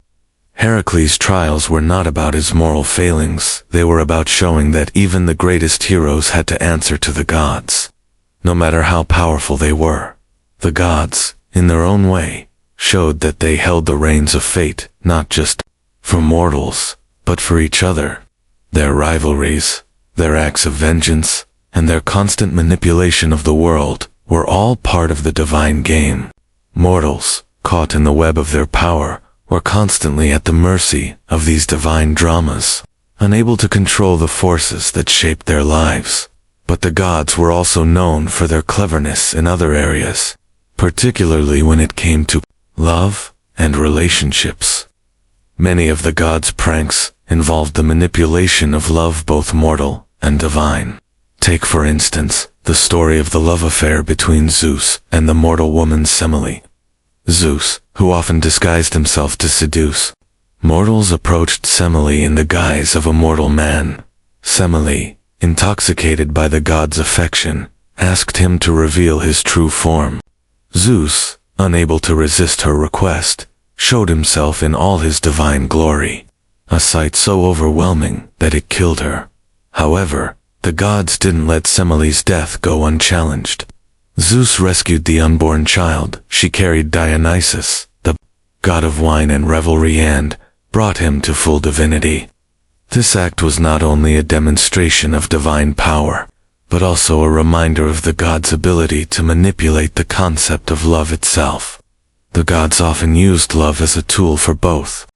Heracles' trials were not about his moral failings, they were about showing that even the greatest heroes had to answer to the gods. No matter how powerful they were, the gods, in their own way, showed that they held the reins of fate, not just for mortals, but for each other. Their rivalries, their acts of vengeance, and their constant manipulation of the world were all part of the divine game. Mortals, caught in the web of their power, were constantly at the mercy of these divine dramas, unable to control the forces that shaped their lives. But the gods were also known for their cleverness in other areas, particularly when it came to love and relationships. Many of the gods' pranks involved the manipulation of love, both mortal and divine. Take, for instance, the story of the love affair between Zeus and the mortal woman Semele. Zeus, who often disguised himself to seduce mortals, approached Semele in the guise of a mortal man. Semele, intoxicated by the god's affection, asked him to reveal his true form. Zeus, unable to resist her request, showed himself in all his divine glory, a sight so overwhelming that it killed her. However, the gods didn't let Semele's death go unchallenged. Zeus rescued the unborn child she carried, Dionysus, the god of wine and revelry, and, brought him to full divinity. This act was not only a demonstration of divine power, but also a reminder of the gods' ability to manipulate the concept of love itself. The gods often used love as a tool for both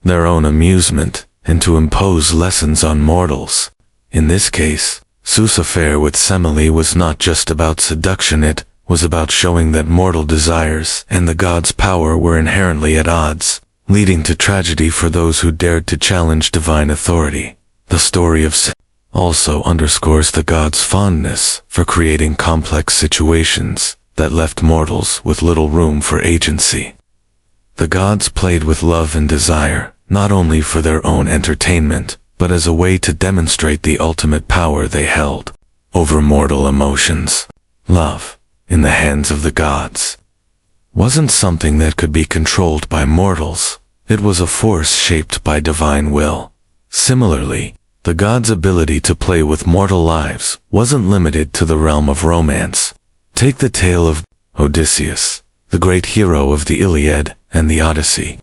their own amusement and to impose lessons on mortals. In this case, Zeus' affair with Semele was not just about seduction, it was about showing that mortal desires and the gods' power were inherently at odds, leading to tragedy for those who dared to challenge divine authority. The story of Semele also underscores the gods' fondness for creating complex situations that left mortals with little room for agency. The gods played with love and desire, not only for their own entertainment, but as a way to demonstrate the ultimate power they held over mortal emotions. Love, in the hands of the gods, wasn't something that could be controlled by mortals. It was a force shaped by divine will. Similarly, the gods' ability to play with mortal lives wasn't limited to the realm of romance. Take the tale of Odysseus, the great hero of the Iliad and the Odyssey.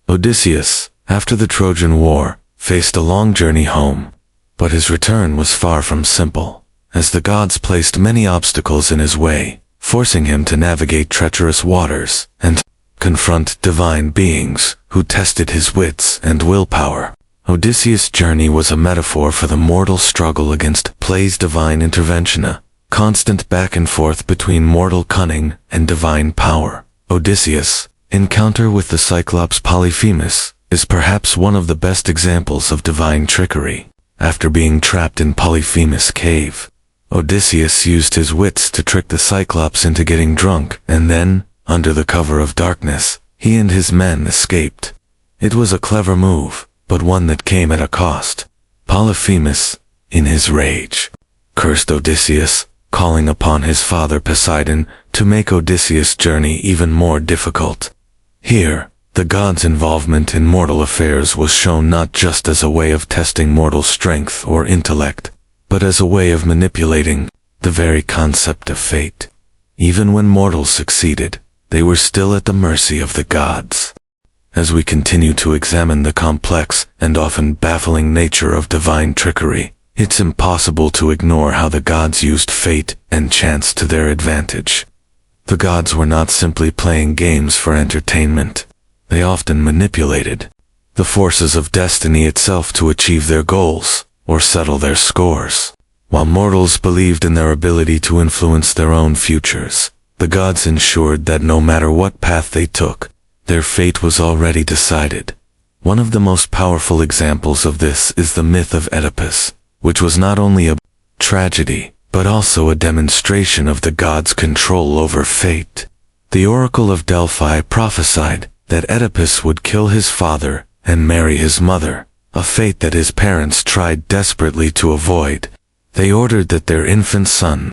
Odysseus, after the Trojan War, faced a long journey home, but his return was far from simple, as the gods placed many obstacles in his way, forcing him to navigate treacherous waters and confront divine beings who tested his wits and willpower. Odysseus' journey was a metaphor for the mortal struggle against play's divine intervention, a constant back and forth between mortal cunning and divine power. Odysseus' encounter with the Cyclops Polyphemus is perhaps one of the best examples of divine trickery. After being trapped in Polyphemus' cave, Odysseus used his wits to trick the Cyclops into getting drunk, and then, under the cover of darkness, he and his men escaped. It was a clever move, but one that came at a cost. Polyphemus, in his rage, cursed Odysseus, calling upon his father Poseidon to make Odysseus' journey even more difficult. Here, the gods' involvement in mortal affairs was shown not just as a way of testing mortal strength or intellect, but as a way of manipulating the very concept of fate. Even when mortals succeeded, they were still at the mercy of the gods. As we continue to examine the complex and often baffling nature of divine trickery, it's impossible to ignore how the gods used fate and chance to their advantage. The gods were not simply playing games for entertainment. They often manipulated the forces of destiny itself to achieve their goals or settle their scores. While mortals believed in their ability to influence their own futures, the gods ensured that no matter what path they took, their fate was already decided. One of the most powerful examples of this is the myth of Oedipus, which was not only a tragedy, but also a demonstration of the gods' control over fate. The Oracle of Delphi prophesied that Oedipus would kill his father and marry his mother, a fate that his parents tried desperately to avoid. They ordered that their infant son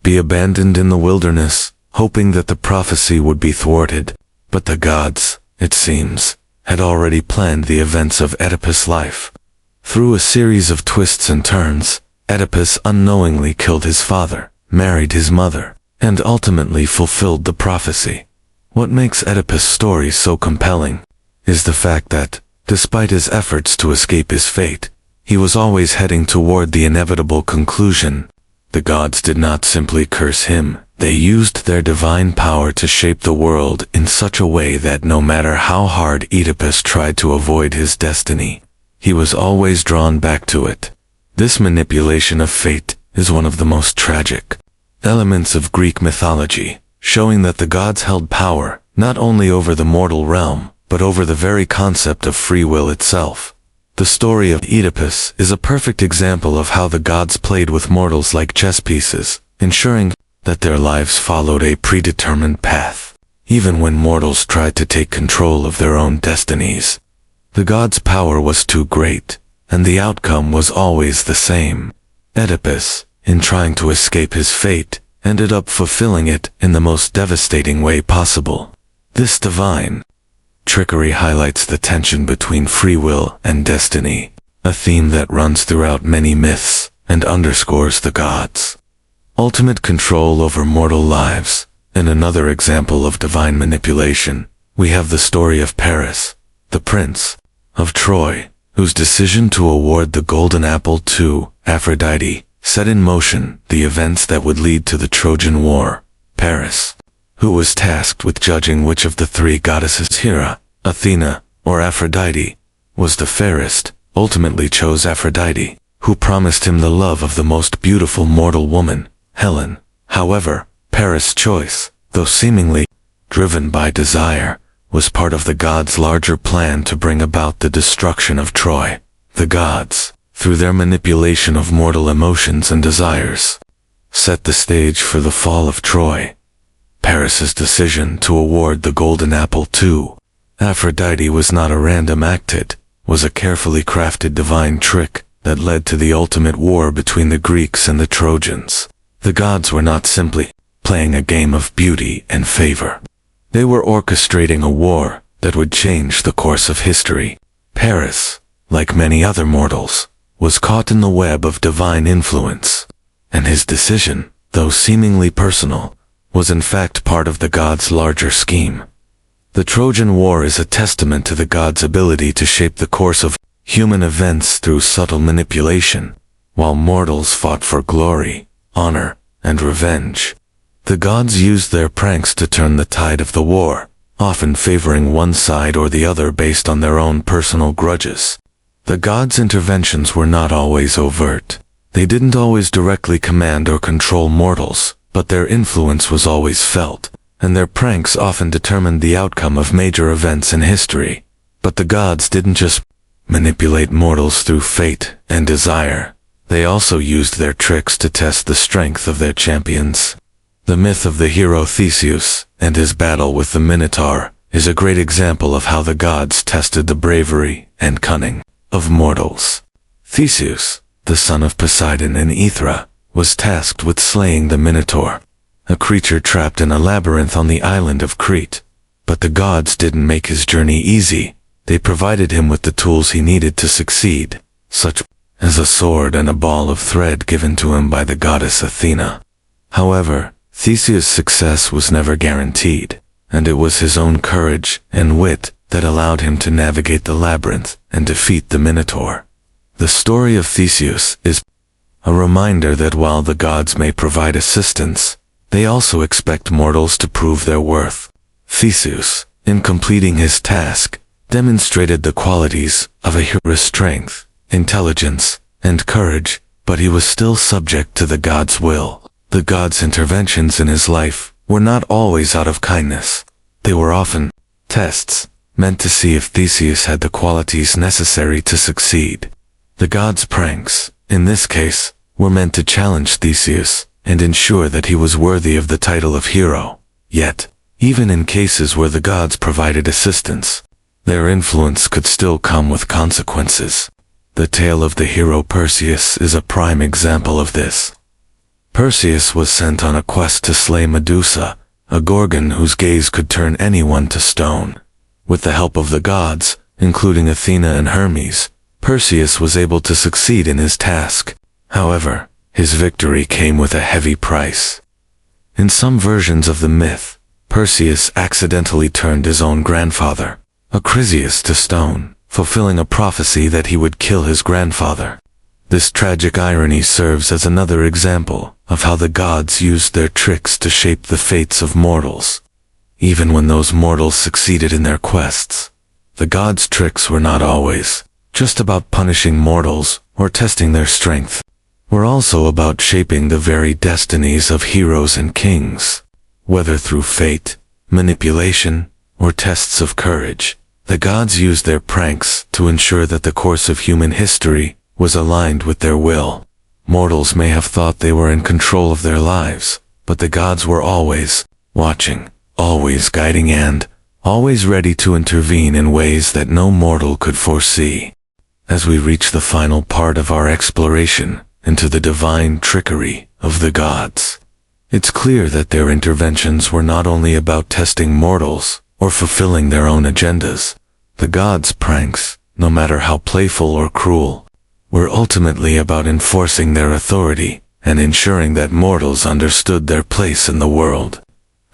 be abandoned in the wilderness, hoping that the prophecy would be thwarted. But the gods, it seems, had already planned the events of Oedipus' life. Through a series of twists and turns, Oedipus unknowingly killed his father, married his mother, and ultimately fulfilled the prophecy. What makes Oedipus' story so compelling is the fact that, despite his efforts to escape his fate, he was always heading toward the inevitable conclusion. The gods did not simply curse him, they used their divine power to shape the world in such a way that no matter how hard Oedipus tried to avoid his destiny, he was always drawn back to it. This manipulation of fate is one of the most tragic elements of Greek mythology, showing that the gods held power not only over the mortal realm, but over the very concept of free will itself. The story of Oedipus is a perfect example of how the gods played with mortals like chess pieces, ensuring that their lives followed a predetermined path. Even when mortals tried to take control of their own destinies, the gods' power was too great, and the outcome was always the same. Oedipus, in trying to escape his fate, ended up fulfilling it in the most devastating way possible. This divine trickery highlights the tension between free will and destiny, a theme that runs throughout many myths and underscores the gods' ultimate control over mortal lives. In another example of divine manipulation, we have the story of Paris, the prince of Troy, whose decision to award the golden apple to Aphrodite set in motion the events that would lead to the Trojan War. Paris, who was tasked with judging which of the three goddesses, Hera, Athena, or Aphrodite, was the fairest, ultimately chose Aphrodite, who promised him the love of the most beautiful mortal woman, Helen. However, Paris' choice, though seemingly driven by desire, was part of the gods' larger plan to bring about the destruction of Troy. The gods, through their manipulation of mortal emotions and desires, set the stage for the fall of Troy. Paris's decision to award the golden apple to Aphrodite was not a random act, it was a carefully crafted divine trick that led to the ultimate war between the Greeks and the Trojans. The gods were not simply playing a game of beauty and favor. They were orchestrating a war that would change the course of history. Paris, like many other mortals, was caught in the web of divine influence, and his decision, though seemingly personal, was in fact part of the gods' larger scheme. The Trojan War is a testament to the gods' ability to shape the course of human events through subtle manipulation. While mortals fought for glory, honor, and revenge, the gods used their pranks to turn the tide of the war, often favoring one side or the other based on their own personal grudges. The gods' interventions were not always overt. They didn't always directly command or control mortals, but their influence was always felt, and their pranks often determined the outcome of major events in history. But the gods didn't just manipulate mortals through fate and desire. They also used their tricks to test the strength of their champions. The myth of the hero Theseus and his battle with the Minotaur is a great example of how the gods tested the bravery and cunning of mortals. Theseus, the son of Poseidon and Aethra, was tasked with slaying the Minotaur, a creature trapped in a labyrinth on the island of Crete. But the gods didn't make his journey easy. They provided him with the tools he needed to succeed, such as a sword and a ball of thread given to him by the goddess Athena. However, Theseus' success was never guaranteed, and it was his own courage and wit that allowed him to navigate the labyrinth and defeat the Minotaur. The story of Theseus is a reminder that while the gods may provide assistance, they also expect mortals to prove their worth. Theseus, in completing his task, demonstrated the qualities of a hero's strength, intelligence, and courage, but he was still subject to the gods' will. The gods' interventions in his life were not always out of kindness. They were often tests, meant to see if Theseus had the qualities necessary to succeed. The gods' pranks, in this case, were meant to challenge Theseus and ensure that he was worthy of the title of hero. Yet, even in cases where the gods provided assistance, their influence could still come with consequences. The tale of the hero Perseus is a prime example of this. Perseus was sent on a quest to slay Medusa, a gorgon whose gaze could turn anyone to stone. With the help of the gods, including Athena and Hermes, Perseus was able to succeed in his task. However, his victory came with a heavy price. In some versions of the myth, Perseus accidentally turned his own grandfather, Acrisius, to stone, fulfilling a prophecy that he would kill his grandfather. This tragic irony serves as another example of how the gods used their tricks to shape the fates of mortals. Even when those mortals succeeded in their quests, the gods' tricks were not always just about punishing mortals or testing their strength. Were also about shaping the very destinies of heroes and kings. Whether through fate, manipulation, or tests of courage, the gods used their pranks to ensure that the course of human history was aligned with their will. Mortals may have thought they were in control of their lives, but the gods were always watching, always guiding, and always ready to intervene in ways that no mortal could foresee. As we reach the final part of our exploration into the divine trickery of the gods, it's clear that their interventions were not only about testing mortals or fulfilling their own agendas. The gods' pranks, no matter how playful or cruel, were ultimately about enforcing their authority and ensuring that mortals understood their place in the world.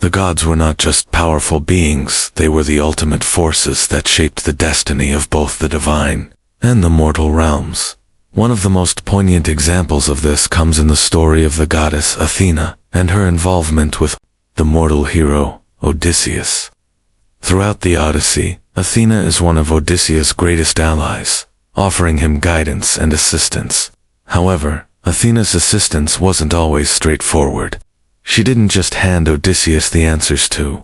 The gods were not just powerful beings, they were the ultimate forces that shaped the destiny of both the divine and the mortal realms. One of the most poignant examples of this comes in the story of the goddess Athena and her involvement with the mortal hero, Odysseus. Throughout the Odyssey, Athena is one of Odysseus' greatest allies, offering him guidance and assistance. However, Athena's assistance wasn't always straightforward. She didn't just hand Odysseus the answers to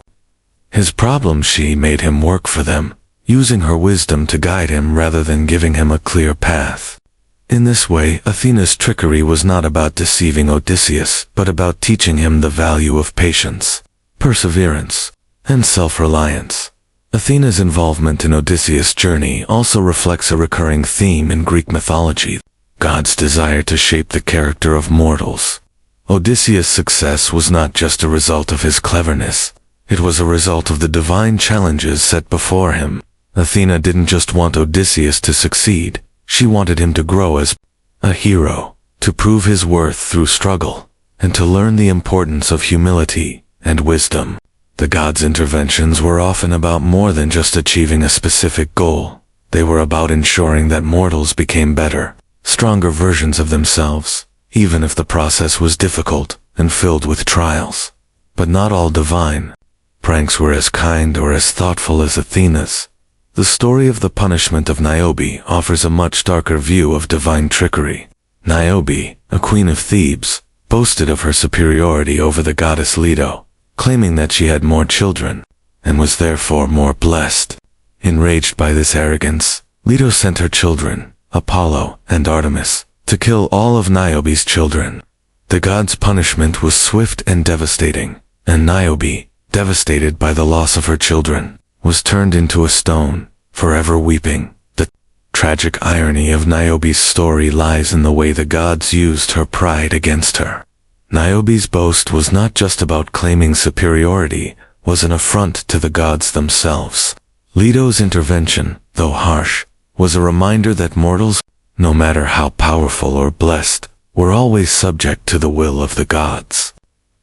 his problems, she made him work for them, using her wisdom to guide him rather than giving him a clear path. In this way, Athena's trickery was not about deceiving Odysseus, but about teaching him the value of patience, perseverance, and self-reliance. Athena's involvement in Odysseus' journey also reflects a recurring theme in Greek mythology: God's desire to shape the character of mortals. Odysseus' success was not just a result of his cleverness, it was a result of the divine challenges set before him. Athena didn't just want Odysseus to succeed, she wanted him to grow as a hero, to prove his worth through struggle, and to learn the importance of humility and wisdom. The gods' interventions were often about more than just achieving a specific goal. They were about ensuring that mortals became better, stronger versions of themselves, even if the process was difficult and filled with trials. But not all divine pranks were as kind or as thoughtful as Athena's. The story of the punishment of Niobe offers a much darker view of divine trickery. Niobe, a queen of Thebes, boasted of her superiority over the goddess Leto, claiming that she had more children, and was therefore more blessed. Enraged by this arrogance, Leto sent her children, Apollo and Artemis, to kill all of Niobe's children. The gods' punishment was swift and devastating, and Niobe, devastated by the loss of her children, was turned into a stone, forever weeping. The tragic irony of Niobe's story lies in the way the gods used her pride against her. Niobe's boast was not just about claiming superiority, was an affront to the gods themselves. Leto's intervention, though harsh, was a reminder that mortals, no matter how powerful or blessed, were always subject to the will of the gods.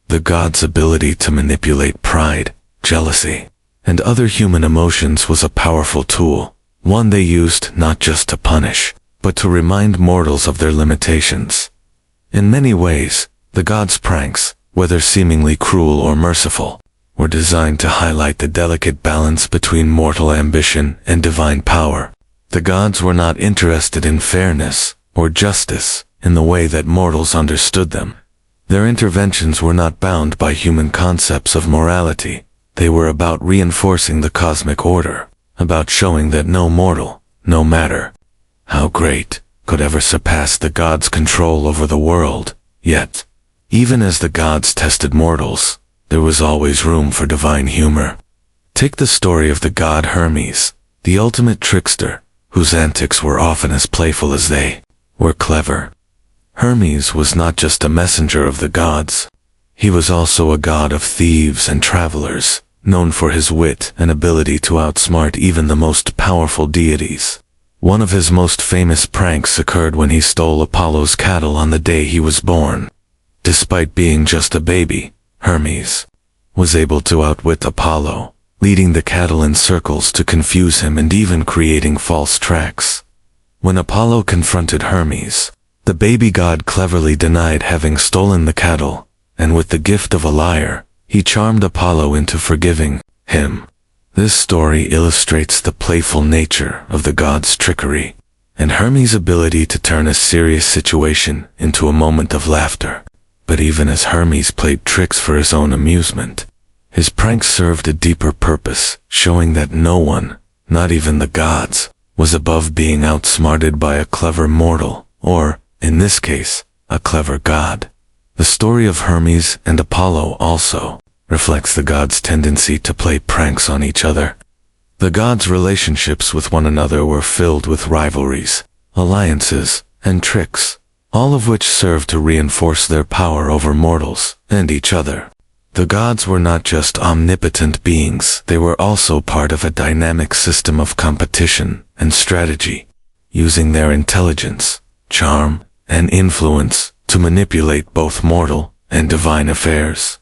The gods' ability to manipulate pride, jealousy, and other human emotions was a powerful tool, one they used not just to punish, but to remind mortals of their limitations. In many ways, the gods' pranks, whether seemingly cruel or merciful, were designed to highlight the delicate balance between mortal ambition and divine power. The gods were not interested in fairness or justice in the way that mortals understood them. Their interventions were not bound by human concepts of morality. They were about reinforcing the cosmic order, about showing that no mortal, no matter how great, could ever surpass the gods' control over the world. Yet, even as the gods tested mortals, there was always room for divine humor. Take the story of the god Hermes, the ultimate trickster, whose antics were often as playful as they were clever. Hermes was not just a messenger of the gods. He was also a god of thieves and travelers, known for his wit and ability to outsmart even the most powerful deities. One of his most famous pranks occurred when he stole Apollo's cattle on the day he was born. Despite being just a baby, Hermes was able to outwit Apollo, leading the cattle in circles to confuse him and even creating false tracks. When Apollo confronted Hermes, the baby god cleverly denied having stolen the cattle, and with the gift of a liar, he charmed Apollo into forgiving him. This story illustrates the playful nature of the god's trickery, and Hermes' ability to turn a serious situation into a moment of laughter. But even as Hermes played tricks for his own amusement, his pranks served a deeper purpose, showing that no one, not even the gods, was above being outsmarted by a clever mortal, or, in this case, a clever god. The story of Hermes and Apollo also reflects the gods' tendency to play pranks on each other. The gods' relationships with one another were filled with rivalries, alliances, and tricks, all of which served to reinforce their power over mortals and each other. The gods were not just omnipotent beings, they were also part of a dynamic system of competition and strategy, using their intelligence, charm, and influence to manipulate both mortal and divine affairs.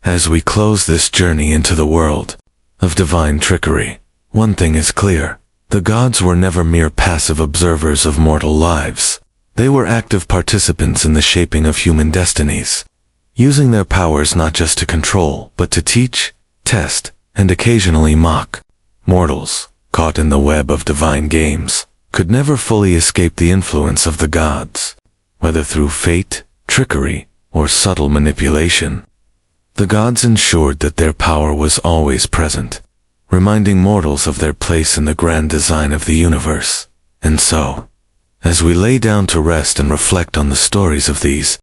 As we close this journey into the world of divine trickery, one thing is clear. The gods were never mere passive observers of mortal lives. They were active participants in the shaping of human destinies, using their powers not just to control, but to teach, test, and occasionally mock. Mortals, caught in the web of divine games, could never fully escape the influence of the gods, whether through fate, trickery, or subtle manipulation. The gods ensured that their power was always present, reminding mortals of their place in the grand design of the universe. And so, as we lay down to rest and reflect on the stories of these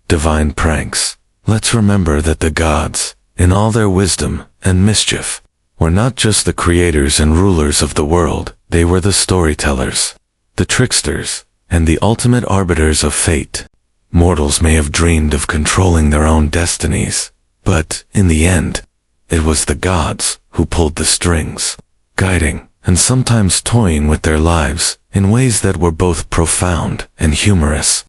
divine pranks, let's remember that the gods, in all their wisdom and mischief, were not just the creators and rulers of the world. They were the storytellers, the tricksters, and the ultimate arbiters of fate. Mortals may have dreamed of controlling their own destinies, but, in the end, it was the gods who pulled the strings, guiding and sometimes toying with their lives in ways that were both profound and humorous.